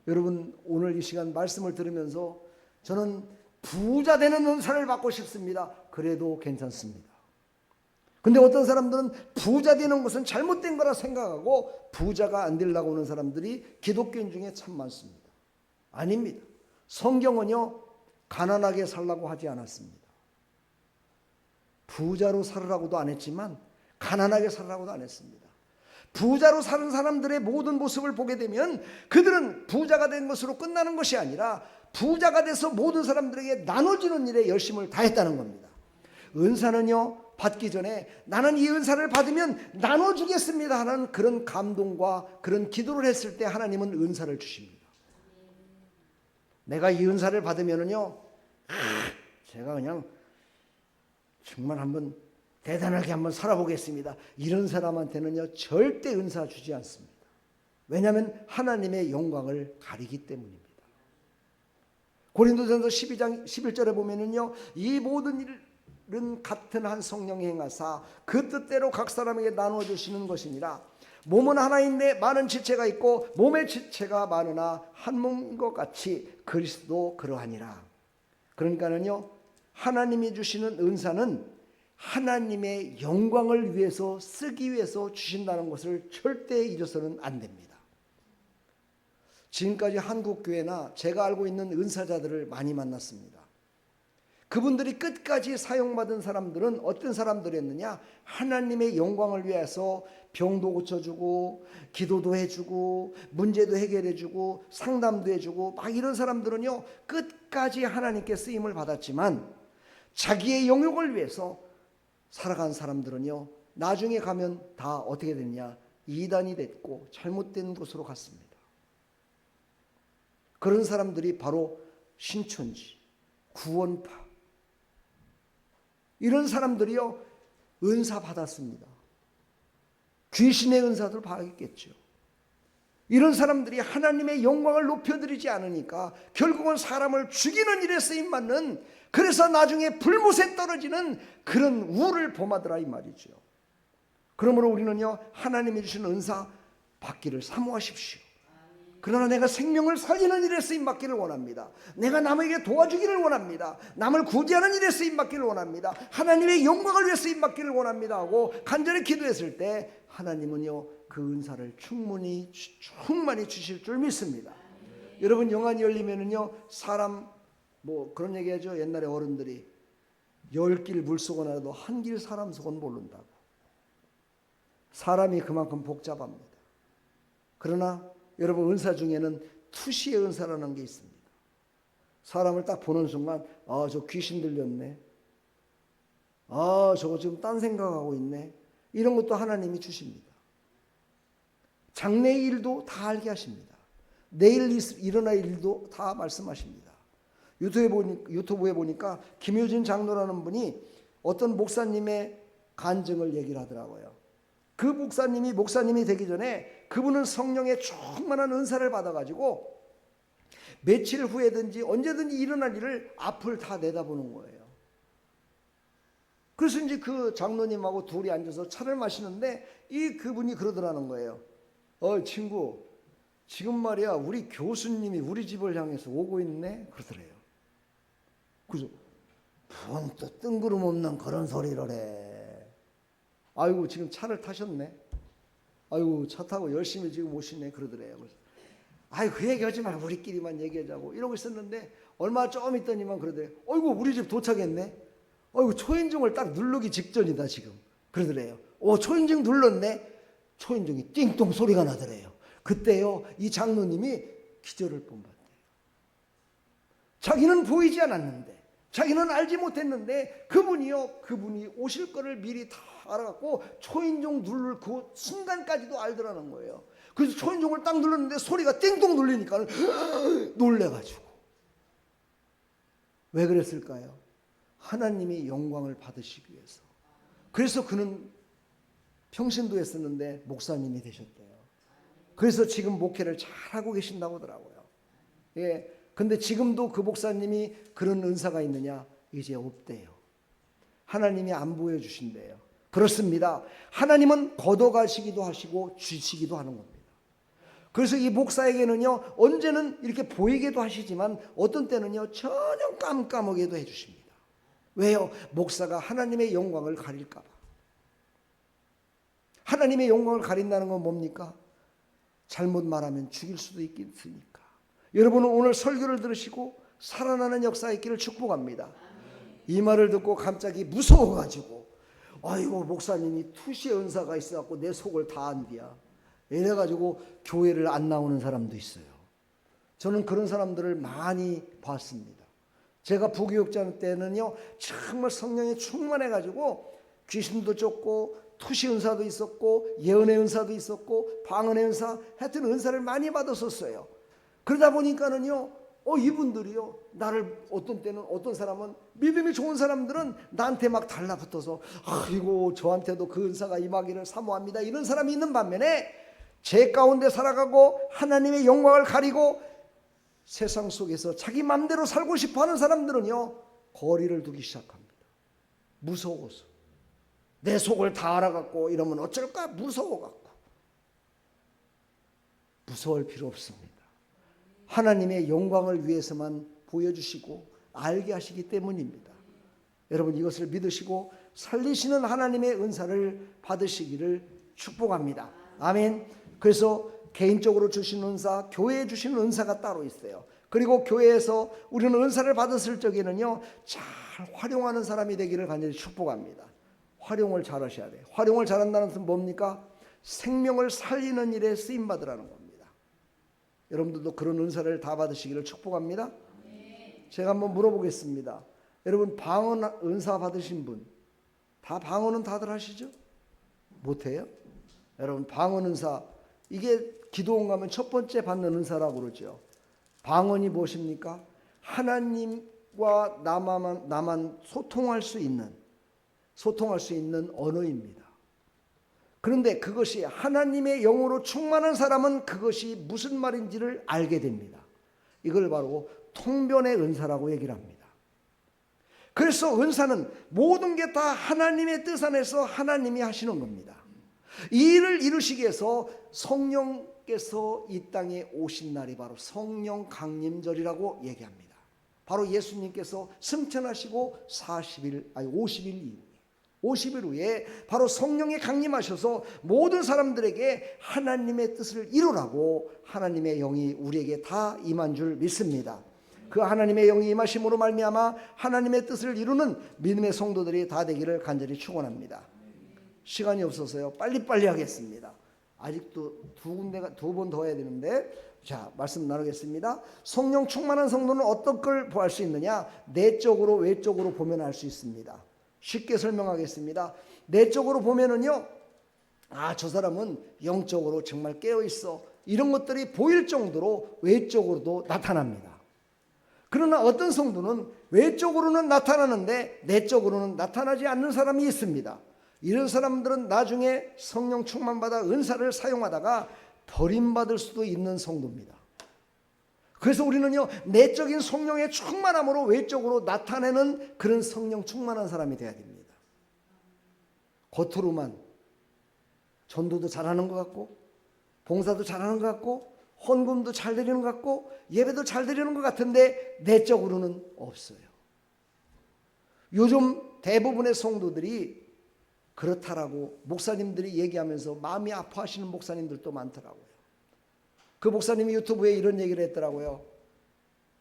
여러분, 오늘 이 시간 말씀을 들으면서 저는 부자 되는 은사를 받고 싶습니다. 그래도 괜찮습니다. 근데 어떤 사람들은 부자 되는 것은 잘못된 거라 생각하고 부자가 안 되려고 하는 사람들이 기독교인 중에 참 많습니다. 아닙니다. 성경은요, 가난하게 살라고 하지 않았습니다. 부자로 살으라고도 안 했지만 가난하게 살라고도 안 했습니다. 부자로 사는 사람들의 모든 모습을 보게 되면 그들은 부자가 된 것으로 끝나는 것이 아니라 부자가 돼서 모든 사람들에게 나눠주는 일에 열심을 다했다는 겁니다. 은사는요, 받기 전에 나는 이 은사를 받으면 나눠주겠습니다 하는 그런 감동과 그런 기도를 했을 때 하나님은 은사를 주십니다. 내가 이 은사를 받으면은요, 제가 그냥 정말 한번 대단하게 한번 살아보겠습니다, 이런 사람한테는요 절대 은사 주지 않습니다. 왜냐하면 하나님의 영광을 가리기 때문입니다. 고린도전서 12장 11절에 보면은요, 이 모든 일은 같은 한 성령이 행하사 그 뜻대로 각 사람에게 나누어 주시는 것이니라. 몸은 하나인데 많은 지체가 있고 몸의 지체가 많으나 한 몸인 것 같이 그리스도 그러하니라. 그러니까는요, 하나님이 주시는 은사는 하나님의 영광을 위해서 쓰기 위해서 주신다는 것을 절대 잊어서는 안 됩니다. 지금까지 한국교회나 제가 알고 있는 은사자들을 많이 만났습니다. 그분들이 끝까지 사용받은 사람들은 어떤 사람들이었느냐? 하나님의 영광을 위해서 병도 고쳐주고 기도도 해주고 문제도 해결해주고 상담도 해주고 막 이런 사람들은요, 끝까지 하나님께 쓰임을 받았지만 자기의 영역을 위해서 살아간 사람들은요, 나중에 가면 다 어떻게 됐냐? 이단이 됐고 잘못된 곳으로 갔습니다. 그런 사람들이 바로 신천지, 구원파, 이런 사람들이요 은사 받았습니다. 귀신의 은사도 받았겠죠. 이런 사람들이 하나님의 영광을 높여드리지 않으니까 결국은 사람을 죽이는 일에 쓰임받는, 그래서 나중에 불못에 떨어지는 그런 우를 범하더라 이 말이죠. 그러므로 우리는요, 하나님이 주신 은사 받기를 사모하십시오. 그러나 내가 생명을 살리는 일에 쓰임받기를 원합니다. 내가 남에게 도와주기를 원합니다. 남을 구제하는 일에 쓰임받기를 원합니다. 하나님의 영광을 위해 쓰임받기를 원합니다 하고 간절히 기도했을 때 하나님은요, 그 은사를 충만히 주실 줄 믿습니다. 여러분, 영안이 열리면은요, 사람 뭐 그런 얘기하죠. 옛날에 어른들이 10길 물속은 알아도 한 길 사람 속은 모른다고. 사람이 그만큼 복잡합니다. 그러나 여러분, 은사 중에는 투시의 은사라는 게 있습니다. 사람을 딱 보는 순간 저 귀신 들렸네, 저거 지금 딴 생각하고 있네, 이런 것도 하나님이 주십니다. 장래의 일도 다 알게 하십니다. 내일 일어날 일도 다 말씀하십니다. 유튜브에 보니까 김효진 장로라는 분이 어떤 목사님의 간증을 얘기를 하더라고요. 그 목사님이 되기 전에 그분은 성령의 충만한 은사를 받아가지고 며칠 후에든지 언제든지 일어날 일을 앞을 다 내다보는 거예요. 그래서 이제 그 장로님하고 둘이 앉아서 차를 마시는데 그분이 그러더라는 거예요. 친구, 지금 말이야 우리 교수님이 우리 집을 향해서 오고 있네, 그러더래요. 그래서 뭔 또 뜬구름 없는 그런 소리를 해. 아이고, 지금 차를 타셨네. 아이고, 차 타고 열심히 지금 오시네, 그러더래요. 아이 그 얘기하지 말고 우리끼리만 얘기하자고 이러고 있었는데 얼마 좀 있더니만 그러더래. 어이구 우리 집 도착했네. 어이구 초인종을 딱 누르기 직전이다 지금. 그러더래요. 초인종 눌렀네. 초인종이 띵동 소리가 나더래요. 그때요 이 장로님이 기절을 본받대요. 자기는 보이지 않았는데 자기는 알지 못했는데 그분이 오실 거를 미리 다 알아갖고 초인종 누를 그 순간까지도 알더라는 거예요. 그래서 초인종을 딱 눌렀는데 소리가 띵동 눌리니까 놀래가지고. 왜 그랬을까요? 하나님이 영광을 받으시기 위해서. 그래서 그는 평신도 했었는데 목사님이 되셨대요. 그래서 지금 목회를 잘하고 계신다고 하더라고요. 예. 근데 지금도 그 목사님이 그런 은사가 있느냐? 이제 없대요. 하나님이 안 보여주신대요. 그렇습니다. 하나님은 걷어가시기도 하시고 주시기도 하는 겁니다. 그래서 이 목사에게는요 언제는 이렇게 보이게도 하시지만 어떤 때는요 전혀 깜깜하게도 해주십니다. 왜요? 목사가 하나님의 영광을 가릴까 봐. 하나님의 영광을 가린다는 건 뭡니까? 잘못 말하면 죽일 수도 있으니까. 여러분은 오늘 설교를 들으시고 살아나는 역사 있기를 축복합니다. 이 말을 듣고 갑자기 무서워가지고 아이고 목사님이 투시의 은사가 있어갖고 내 속을 다 안디야 이래가지고 교회를 안 나오는 사람도 있어요. 저는 그런 사람들을 많이 봤습니다. 제가 부교육자 때는요 정말 성령이 충만해가지고 귀신도 쫓고 투시 은사도 있었고 예언의 은사도 있었고 방언의 은사 하여튼 은사를 많이 받았었어요. 그러다 보니까는요 이분들이요 나를 어떤 때는 어떤 사람은 믿음이 좋은 사람들은 나한테 막 달라붙어서 아이고 저한테도 그 은사가 임하기를 사모합니다 이런 사람이 있는 반면에 제 가운데 살아가고 하나님의 영광을 가리고 세상 속에서 자기 맘대로 살고 싶어하는 사람들은요 거리를 두기 시작합니다. 무서워서 내 속을 다 알아갖고 이러면 어쩔까 무서워갖고. 무서울 필요 없습니다. 하나님의 영광을 위해서만 보여주시고 알게 하시기 때문입니다. 여러분 이것을 믿으시고 살리시는 하나님의 은사를 받으시기를 축복합니다. 아멘. 그래서 개인적으로 주신 은사, 교회에 주신 은사가 따로 있어요. 그리고 교회에서 우리는 은사를 받았을 적에는요 잘 활용하는 사람이 되기를 간절히 축복합니다. 활용을 잘 하셔야 돼요. 활용을 잘한다는 것은 뭡니까? 생명을 살리는 일에 쓰임받으라는 겁니다. 여러분들도 그런 은사를 다 받으시기를 축복합니다. 제가 한번 물어보겠습니다. 여러분 방언 은사 받으신 분 다 방언은 다들 하시죠? 못해요? 여러분 방언 은사 이게 기도원 가면 첫 번째 받는 은사라고 그러죠. 방언이 무엇입니까? 하나님과 나만 소통할 수 있는 언어입니다. 그런데 그것이 하나님의 영으로 충만한 사람은 그것이 무슨 말인지를 알게 됩니다. 이걸 바로 통변의 은사라고 얘기를 합니다. 그래서 은사는 모든 게 다 하나님의 뜻 안에서 하나님이 하시는 겁니다. 이 일을 이루시기 위해서 성령께서 이 땅에 오신 날이 바로 성령 강림절이라고 얘기합니다. 바로 예수님께서 승천하시고 50일 후에 바로 성령이 강림하셔서 모든 사람들에게 하나님의 뜻을 이루라고 하나님의 영이 우리에게 다 임한 줄 믿습니다. 그 하나님의 영이 임하심으로 말미암아 하나님의 뜻을 이루는 믿음의 성도들이 다 되기를 간절히 축원합니다. 시간이 없어서요 빨리빨리 하겠습니다. 아직도 두 번 더 해야 되는데 자 말씀 나누겠습니다. 성령 충만한 성도는 어떤 걸 보할 수 있느냐? 내적으로 외적으로 보면 알 수 있습니다. 쉽게 설명하겠습니다. 내적으로 보면은요 저 사람은 영적으로 정말 깨어있어 이런 것들이 보일 정도로 외적으로도 나타납니다. 그러나 어떤 성도는 외적으로는 나타나는데 내적으로는 나타나지 않는 사람이 있습니다. 이런 사람들은 나중에 성령 충만받아 은사를 사용하다가 버림받을 수도 있는 성도입니다. 그래서 우리는요 내적인 성령의 충만함으로 외적으로 나타내는 그런 성령 충만한 사람이 돼야 됩니다. 겉으로만 전도도 잘하는 것 같고 봉사도 잘하는 것 같고 헌금도 잘 드리는 것 같고 예배도 잘 드리는 것 같은데 내적으로는 없어요. 요즘 대부분의 성도들이 그렇다라고 목사님들이 얘기하면서 마음이 아파하시는 목사님들도 많더라고요. 그 목사님이 유튜브에 이런 얘기를 했더라고요.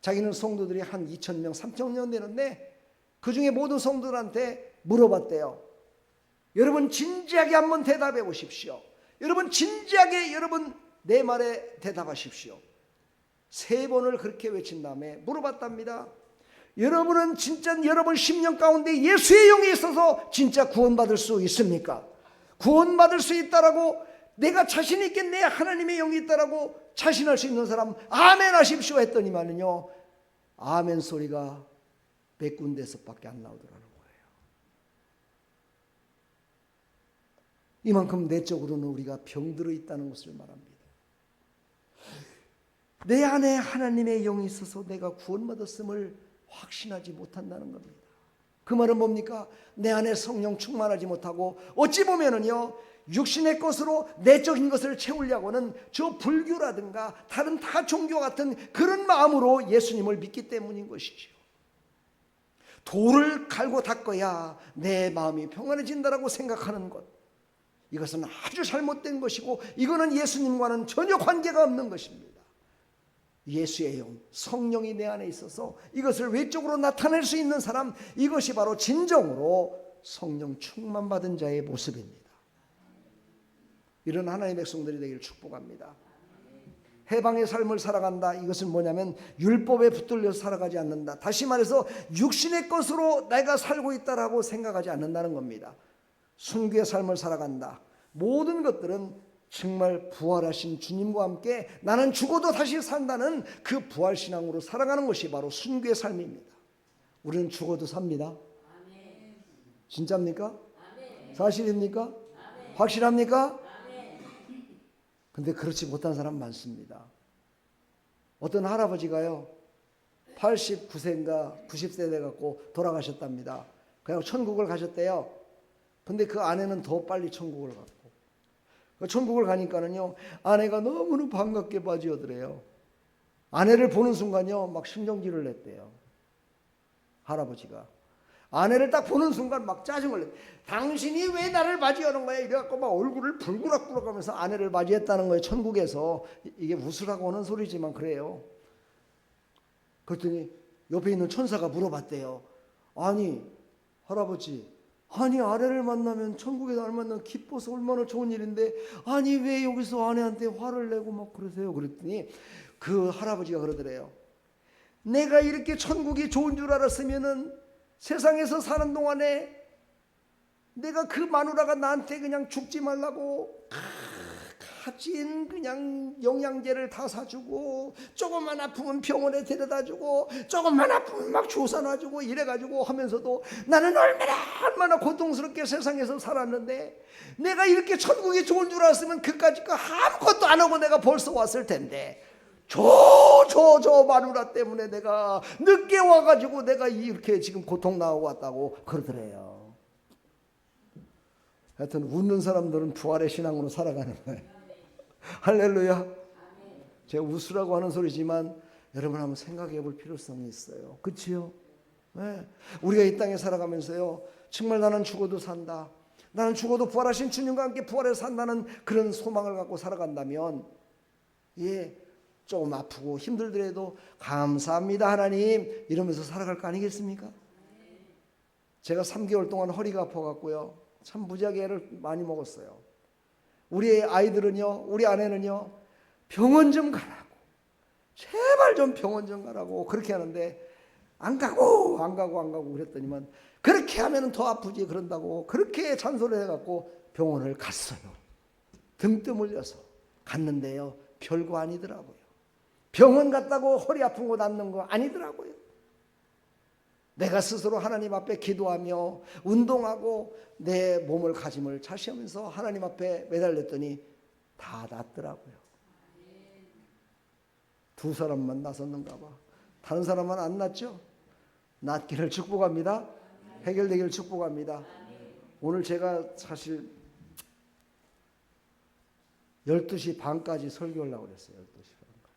자기는 성도들이 한 2,000명, 3,000명 되는데 그 중에 모든 성도들한테 물어봤대요. 여러분 진지하게 한번 대답해 보십시오. 여러분 진지하게 여러분 내 말에 대답하십시오. 3번을 그렇게 외친 다음에 물어봤답니다. 여러분은 진짜 여러분 심령 가운데 예수의 영이 있어서 진짜 구원받을 수 있습니까? 구원받을 수 있다라고 내가 자신 있게 내 하나님의 영이 있다라고 자신할 수 있는 사람 아멘 하십시오 했더니만은요, 아멘 소리가 100군데서밖에 안 나오더라는 거예요. 이만큼 내적으로는 우리가 병들어 있다는 것을 말합니다. 내 안에 하나님의 영이 있어서 내가 구원받았음을 확신하지 못한다는 겁니다. 그 말은 뭡니까? 내 안에 성령 충만하지 못하고 어찌 보면은요, 육신의 것으로 내적인 것을 채우려고는 저 불교라든가 다른 타 종교 같은 그런 마음으로 예수님을 믿기 때문인 것이지요. 돌을 갈고 닦아야 내 마음이 평안해진다라고 생각하는 것, 이것은 아주 잘못된 것이고 이거는 예수님과는 전혀 관계가 없는 것입니다. 예수의 영, 성령이 내 안에 있어서 이것을 외적으로 나타낼 수 있는 사람, 이것이 바로 진정으로 성령 충만받은 자의 모습입니다. 이런 하나님의 백성들이 되기를 축복합니다. 해방의 삶을 살아간다. 이것은 뭐냐면 율법에 붙들려 살아가지 않는다. 다시 말해서 육신의 것으로 내가 살고 있다라고 생각하지 않는다는 겁니다. 순교의 삶을 살아간다. 모든 것들은 정말 부활하신 주님과 함께 나는 죽어도 다시 산다는 그 부활신앙으로 살아가는 것이 바로 순교의 삶입니다. 우리는 죽어도 삽니다. 진짜입니까? 사실입니까? 확실합니까? 근데 그렇지 못한 사람 많습니다. 어떤 할아버지가요, 89세인가 90세 돼갖고 돌아가셨답니다. 그냥 천국을 가셨대요. 근데 그 아내는 더 빨리 천국을 갔고, 천국을 가니까는요, 아내가 너무나 반갑게 맞이하더래요. 아내를 보는 순간요, 막 심정지를 냈대요. 할아버지가 아내를 딱 보는 순간 막 짜증을 냈대요. 당신이 왜 나를 맞이하는 거야? 이래갖고 막 얼굴을 불그락불락하면서 아내를 맞이했다는 거예요. 천국에서. 이게 웃으라고 하는 소리지만 그래요. 그랬더니 옆에 있는 천사가 물어봤대요. 아니 할아버지, 아니 아내를 만나면 천국에 나를 만나면 기뻐서 얼마나 좋은 일인데 아니 왜 여기서 아내한테 화를 내고 막 그러세요? 그랬더니 그 할아버지가 그러더래요. 내가 이렇게 천국이 좋은 줄 알았으면은 세상에서 사는 동안에 내가 그 마누라가 나한테 그냥 죽지 말라고 가진 그냥 영양제를 다 사주고, 조금만 아프면 병원에 데려다주고, 조금만 아프면 막 조사 놔주고 이래가지고 하면서도 나는 얼마나 고통스럽게 세상에서 살았는데, 내가 이렇게 천국이 좋은 줄 알았으면 그까짓 거 아무것도 안 하고 내가 벌써 왔을 텐데 저 마누라 때문에 내가 늦게 와가지고 내가 이렇게 지금 고통 나오고 왔다고 그러더래요. 하여튼 웃는 사람들은 부활의 신앙으로 살아가는 거예요. 할렐루야. 제가 웃으라고 하는 소리지만 여러분 한번 생각해 볼 필요성이 있어요. 그치요? 네. 우리가 이 땅에 살아가면서요, 정말 나는 죽어도 산다, 나는 죽어도 부활하신 주님과 함께 부활해서 산다는 그런 소망을 갖고 살아간다면, 예, 조금 아프고 힘들더라도 감사합니다 하나님 이러면서 살아갈 거 아니겠습니까? 제가 3개월 동안 허리가 아파갖고요, 참 무지하게 애를 많이 먹었어요. 우리 아이들은요, 우리 아내는요, 병원 좀 가라고, 제발 좀 병원 좀 가라고 그렇게 하는데 안 가고 그랬더니만 그렇게 하면 더 아프지 그런다고 그렇게 잔소리를 해갖고 병원을 갔어요. 등 떠물려서 갔는데요, 별거 아니더라고요. 병원 갔다고 허리 아픈 거 낫는 거 아니더라고요. 내가 스스로 하나님 앞에 기도하며 운동하고 내 몸을 가짐을 자시하면서 하나님 앞에 매달렸더니 다 낫더라고요. 두 사람만 나섰는가 봐. 다른 사람은 안 낫죠? 낫기를 축복합니다. 해결되기를 축복합니다. 오늘 제가 사실 12시 반까지 설교하려고 그랬어요. 12시 반까지.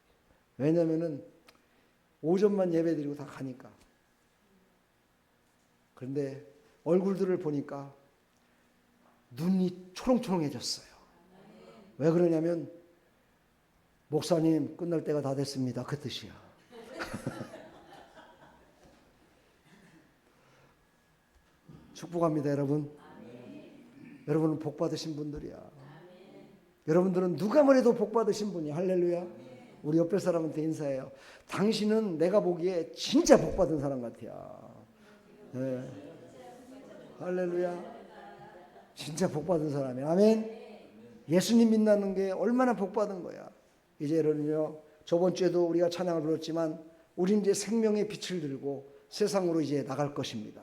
왜냐면은 오전만 예배드리고 다 가니까. 그런데 얼굴들을 보니까 눈이 초롱초롱해졌어요. 왜 그러냐면 목사님 끝날 때가 다 됐습니다. 그 뜻이야. 축복합니다, 여러분. 여러분은 복 받으신 분들이야. 여러분들은 누가 뭐래도 복 받으신 분이야. 할렐루야. 우리 옆에 사람한테 인사해요. 당신은 내가 보기에 진짜 복 받은 사람 같아요. 네. 할렐루야. 진짜 복 받은 사람이야. 아멘. 예수님 믿는 게 얼마나 복 받은 거야. 이제 여러분요, 저번 주에도 우리가 찬양을 불렀지만 우리 이제 생명의 빛을 들고 세상으로 이제 나갈 것입니다.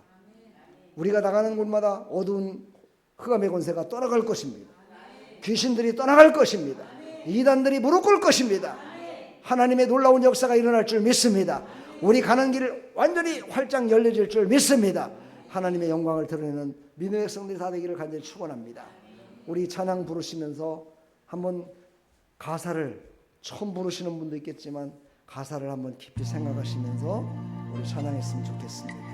우리가 나가는 곳마다 어두운 흑암의 권세가 떠나갈 것입니다. 귀신들이 떠나갈 것입니다. 이단들이 무릎 꿇을 것입니다. 하나님의 놀라운 역사가 일어날 줄 믿습니다. 우리 가는 길 완전히 활짝 열려질 줄 믿습니다. 하나님의 영광을 드러내는 믿음의 백성들이 다 되기를 간절히 축원합니다. 우리 찬양 부르시면서 한번 가사를 처음 부르시는 분도 있겠지만 가사를 한번 깊이 생각하시면서 우리 찬양했으면 좋겠습니다.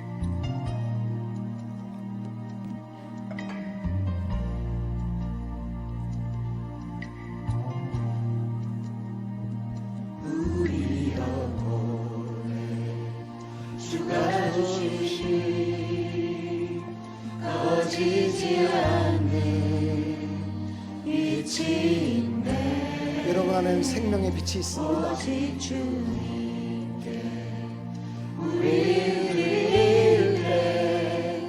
주가 주신 꺼지지 않는 빛이 있네. 여러분 안에는 생명의 빛이 있습니다. 오직 주님께 우리를 위해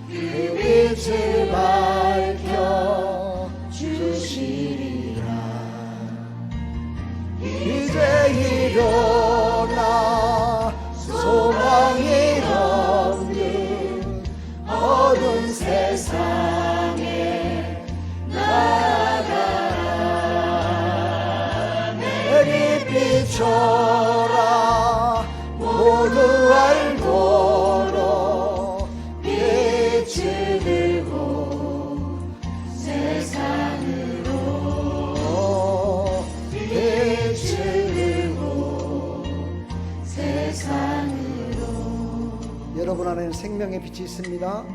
그 빛을 밝혀 주시리라. 이제 일어나 소망이 없는 어두운 세상에 나아가라. 내리 비춰라 모두 알도록 빛을 들고 세상으로 빛을 들고 세상으로. 여러분 안에는 생명의 빛이 있습니다.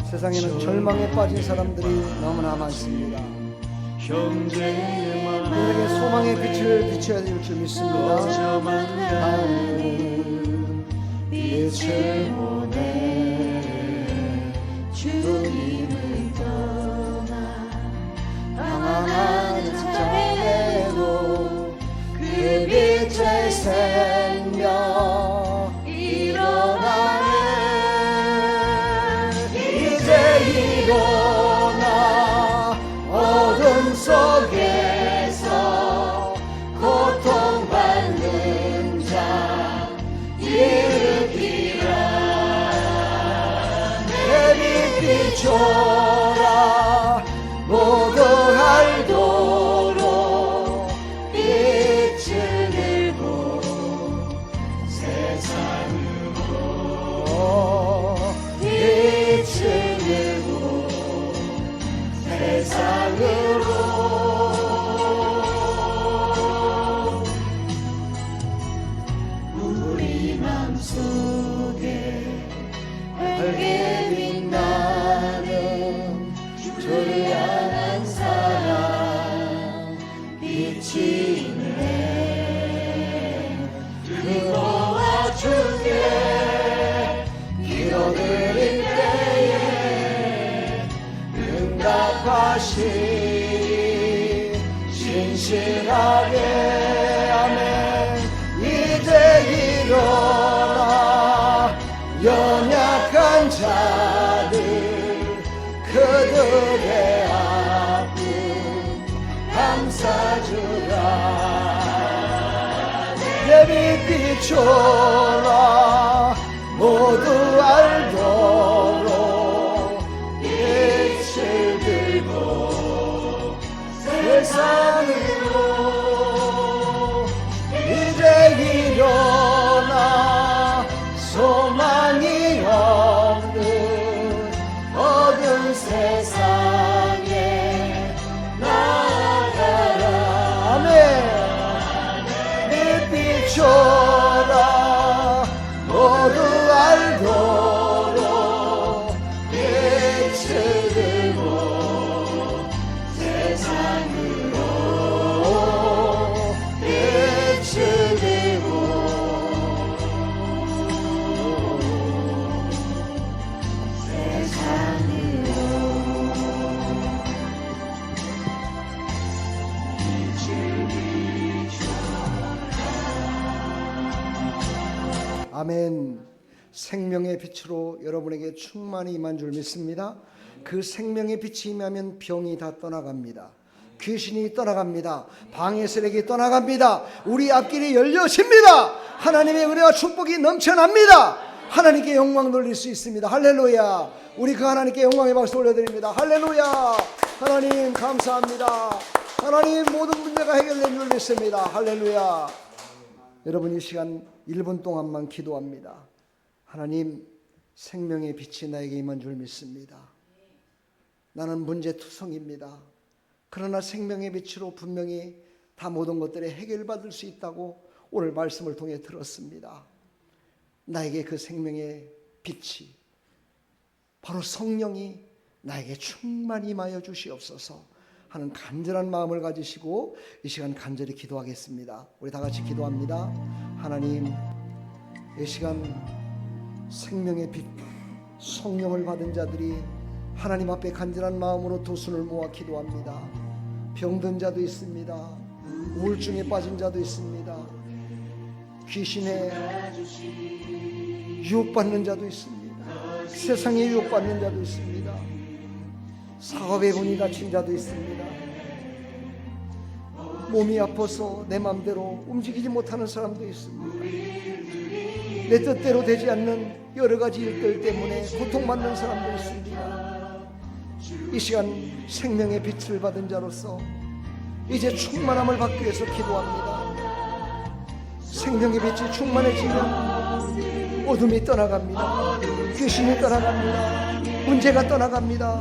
세상에는 절망에 빠진 사람들이 너무나 많습니다. 형제의 그들에게 소망의 빛을 비춰야 될 줄 믿습니다. 하늘 빛을 보내 주님을 떠나 방황하는 자에도 그 빛의 생명 일어나네. 이제 일어나 어둠 속에서 고통받는 자 일으키라. 내리 비춰라 모두 알도록 빛을 들고 세상으로 빛을 들고 세상으로. 우리 맘속에 밝게 빛나는 주를 향한 사랑 빛이 있네. 그거와 주께 기도드릴 때에 응답하시 신실하게. 아멘. 이제 일어나 연약한 자들 그들의 아픔 감싸주라. 내리 비춰라 모두 알도록 빛을 들고 세상으로. 이제 일어나 소망이 없는 어두운 세상에 나아가라. 아멘. 내 비춰라 모두 알도록 빛을 들고 세상으로. 아멘. 생명의 빛으로 여러분에게 충만히 임한 줄 믿습니다. 그 생명의 빛이 임하면 병이 다 떠나갑니다. 귀신이 떠나갑니다. 방해 세력이 떠나갑니다. 우리 앞길이 열려집니다. 하나님의 은혜와 축복이 넘쳐납니다. 하나님께 영광 돌릴 수 있습니다. 할렐루야. 우리 그 하나님께 영광의 박수 올려드립니다. 할렐루야. 하나님 감사합니다. 하나님 모든 문제가 해결된 줄 믿습니다. 할렐루야. 여러분 이 시간 1분 동안만 기도합니다. 하나님, 생명의 빛이 나에게 임한 줄 믿습니다. 나는 문제투성입니다. 그러나 생명의 빛으로 분명히 다 모든 것들이 해결받을 수 있다고 오늘 말씀을 통해 들었습니다. 나에게 그 생명의 빛이 바로 성령이 나에게 충만히 임하여 주시옵소서 하는 간절한 마음을 가지시고 이 시간 간절히 기도하겠습니다. 우리 다 같이 기도합니다. 하나님, 이 시간 생명의 빛 성령을 받은 자들이 하나님 앞에 간절한 마음으로 두 손을 모아 기도합니다. 병든 자도 있습니다. 우울증에 빠진 자도 있습니다. 귀신에 유혹받는 자도 있습니다. 세상에 유혹받는 자도 있습니다. 사업에 분이 닥친 자도 있습니다. 몸이 아파서 내 마음대로 움직이지 못하는 사람도 있습니다. 내 뜻대로 되지 않는 여러 가지 일들 때문에 고통받는 사람도 있습니다. 이 시간 생명의 빛을 받은 자로서 이제 충만함을 받기 위해서 기도합니다. 생명의 빛이 충만해지면 어둠이 떠나갑니다. 귀신이 떠나갑니다. 문제가 떠나갑니다.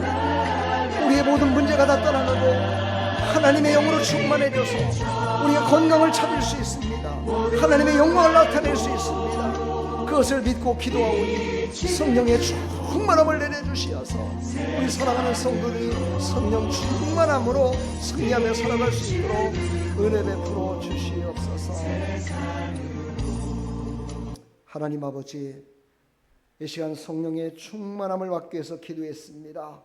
우리의 모든 문제가 다 떠나가고 하나님의 영으로 충만해져서 우리가 건강을 찾을 수 있습니다. 하나님의 영광을 나타낼 수 있습니다. 그것을 믿고 기도하오니 성령의 충만함을 내려주시어서 우리 사랑하는 성도들이 성령 충만함으로 승리하며 살아갈 수 있도록 은혜 베풀어 주시옵소서. 하나님 아버지, 이 시간 성령의 충만함을 받기 위해서 기도했습니다.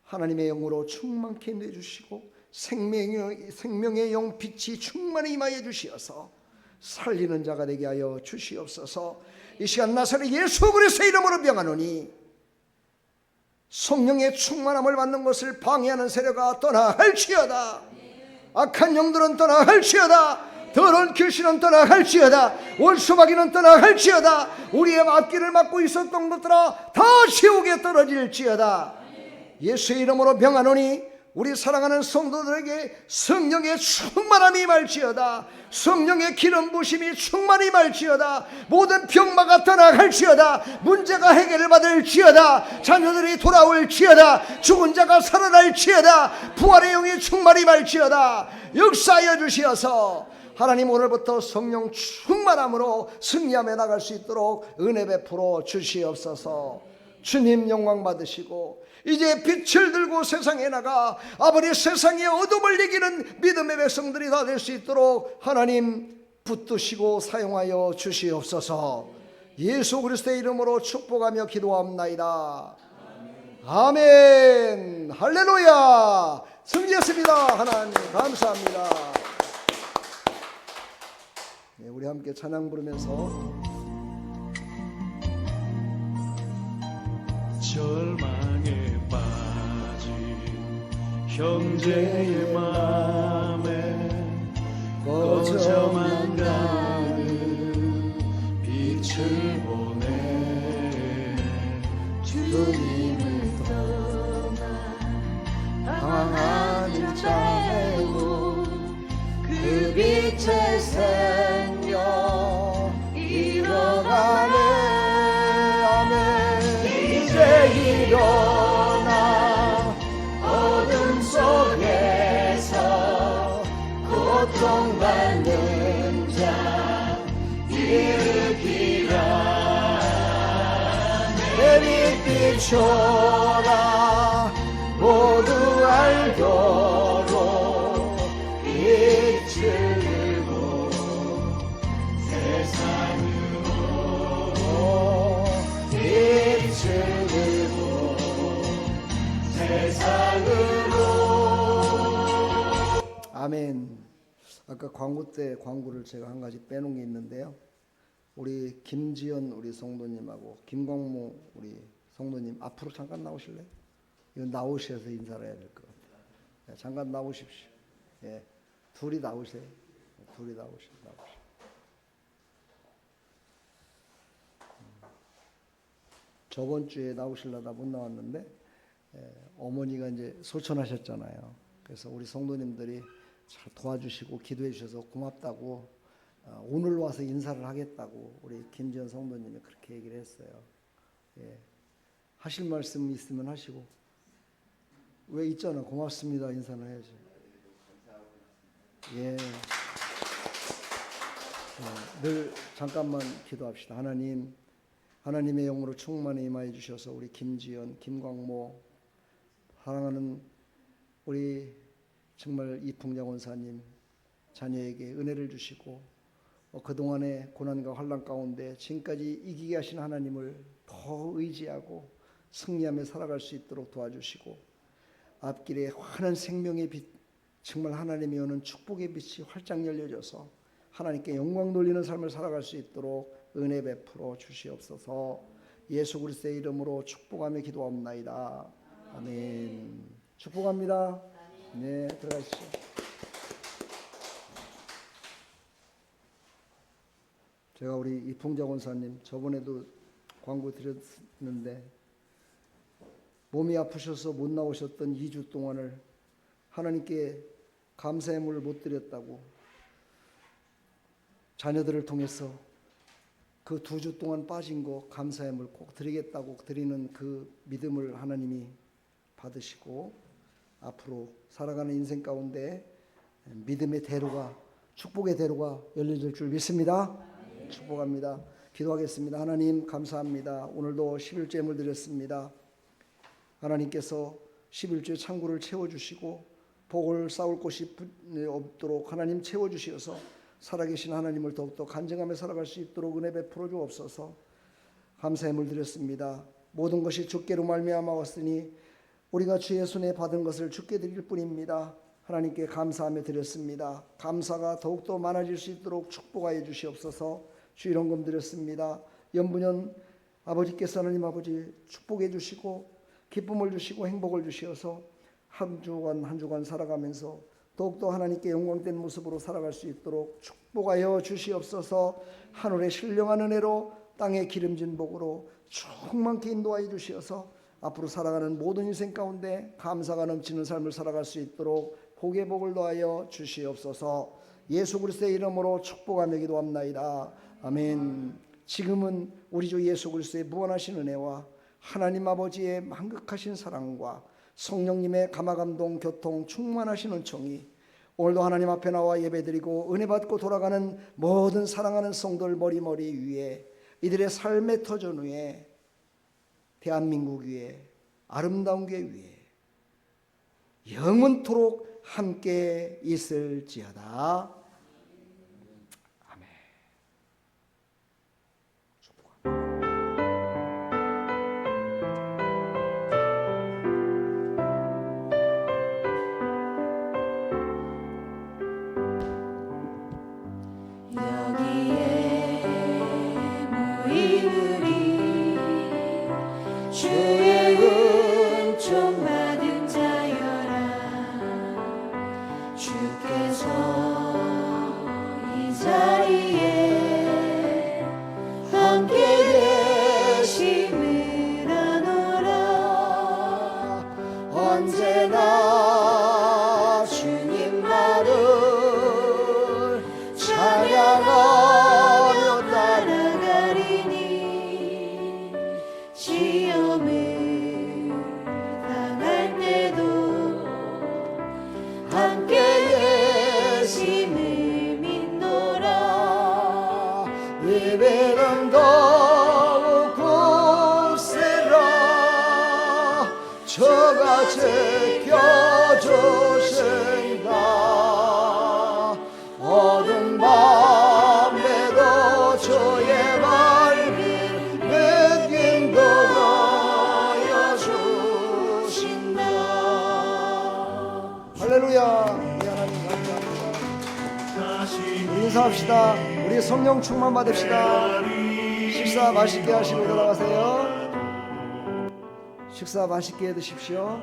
하나님의 영으로 충만케 내주시고 생명의 영 빛이 충만히 임하여 주시어서 살리는 자가 되게 하여 주시옵소서. 이 시간 나사렛 예수 그리스도의 이름으로 명하노니 성령의 충만함을 받는 것을 방해하는 세력아 떠나갈지어다. 악한 영들은 떠나갈지어다. 더러운 귀신은 떠나갈지어다. 원수마귀는 떠나갈지어다. 우리의 앞길을 막고 있었던 것들아 다 지옥에 떨어질지어다. 예수의 이름으로 명하노니 우리 사랑하는 성도들에게 성령의 충만함이 임할지어다. 성령의 기름 부심이 충만히 임할지어다. 모든 병마가 떠나갈지어다. 문제가 해결을 받을지어다. 자녀들이 돌아올지어다. 죽은 자가 살아날지어다. 부활의 영이 충만히 임할지어다. 역사하여 주시어서 하나님 오늘부터 성령 충만함으로 승리하며 나갈 수 있도록 은혜 베풀어 주시옵소서. 주님 영광 받으시고 이제 빛을 들고 세상에 나가 아버지 세상의 어둠을 이기는 믿음의 백성들이 다 될 수 있도록 하나님 붙드시고 사용하여 주시옵소서. 예수 그리스도의 이름으로 축복하며 기도합나이다. 아멘. 할렐루야. 승리했습니다. 하나님 감사합니다. 네, 우리 함께 찬양 부르면서 절망에 빠진 형제의 맘에 꺼져만 가는 빛을 보내 주님을 떠나 방황하는 자에도 그 빛의 생명 일어나네. 일어나 어둠 속에서 고통받는 자 일으키라. 내 빛 비춰라 모두 알도록 빛을 들고 세상으로 빛을 아멘. 아까 광고 때 광고를 제가 한 가지 빼놓은 게 있는데요. 우리 김지연 우리 성도님하고 김광모 우리 성도님 앞으로 잠깐 나오실래요? 이거 나오셔서 인사를 해야 될 것 같아요. 네, 잠깐 나오십시오. 예, 둘이 나오세요. 둘이 나오시오. 저번 주에 나오시려다 못 나왔는데 어머니가 이제 소천하셨잖아요. 그래서 우리 성도님들이 잘 도와주시고 기도해 주셔서 고맙다고 오늘 와서 인사를 하겠다고 우리 김지연 성도님이 그렇게 얘기를 했어요. 예. 하실 말씀 있으면 하시고. 왜 있잖아. 고맙습니다. 인사는 해야지. 예. 늘 잠깐만 기도합시다. 하나님의 영으로 충만히 임하여 주셔서 우리 김지연, 김광모 사랑하는 우리 정말 이풍장 원사님 자녀에게 은혜를 주시고 그동안의 고난과 환난 가운데 지금까지 이기게 하신 하나님을 더 의지하고 승리하며 살아갈 수 있도록 도와주시고 앞길에 환한 생명의 빛 정말 하나님이 오는 축복의 빛이 활짝 열려져서 하나님께 영광 돌리는 삶을 살아갈 수 있도록 은혜 베풀어 주시옵소서. 예수 그리스도의 이름으로 축복하며 기도합나이다. 아멘. 축복합니다. 네, 들어가시죠. 제가 우리 이풍자 원사님 저번에도 광고 드렸는데 몸이 아프셔서 못 나오셨던 2주 동안을 하나님께 감사의 물을 못 드렸다고 자녀들을 통해서 그 2주 동안 빠진 거 감사의 물 꼭 드리겠다고 드리는 그 믿음을 하나님이 받으시고 앞으로 살아가는 인생 가운데 믿음의 대로가 축복의 대로가 열려질 줄 믿습니다. 축복합니다. 기도하겠습니다. 하나님 감사합니다. 오늘도 11조의 드렸습니다. 하나님께서 11조의 창고를 채워주시고 복을 쌓을 곳이 없도록 하나님 채워주시어서 살아계신 하나님을 더욱더 간증하며 살아갈 수 있도록 은혜 베풀어 주옵소서. 감사의 물 드렸습니다. 모든 것이 주께로 말미암아 왔으니 우리가 주의 손에 받은 것을 주께 드릴 뿐입니다. 하나님께 감사하며 드렸습니다. 감사가 더욱더 많아질 수 있도록 축복하여 주시옵소서. 주 이런금 드렸습니다. 연분연 아버지께서 하나님 아버지 축복해 주시고 기쁨을 주시고 행복을 주시어서 한 주간 살아가면서 더욱더 하나님께 영광된 모습으로 살아갈 수 있도록 축복하여 주시옵소서. 하늘의 신령한 은혜로 땅의 기름진 복으로 충만케 인도하여 주시어서 앞으로 살아가는 모든 인생 가운데 감사가 넘치는 삶을 살아갈 수 있도록 복의 복을 더하여 주시옵소서. 예수 그리스도의 이름으로 축복하며 기도합나이다. 아멘. 지금은 우리 주 예수 그리스도의 무한하신 은혜와 하나님 아버지의 만극하신 사랑과 성령님의 감화감동 교통 충만하신 은총이 오늘도 하나님 앞에 나와 예배드리고 은혜 받고 돌아가는 모든 사랑하는 성도들 머리 위에 이들의 삶의 터전 위에 대한민국 위에 아름다운 교 위에 영원토록 함께 있을지어다. 아멘. 여기에 모인 우리 주의 은총 받은 자여라. 주께서 이 자리에 함께 계심을 아노라. 언제나 주님만을 찬양하며 따라가리니 시험을 당할 때도 함께 계심을 믿노라. 예배는 더욱 굳세라. 저가 지켜주신다. 어두운 밤에도 주의 밝은 느낌 더하여 주신다. 할렐루야. 우리 하나님 감사합니다. 우리 인사합시다. 우리 성령 충만 받읍시다. 식사 맛있게 하시고 돌아가세요. 식사 맛있게 해 드십시오.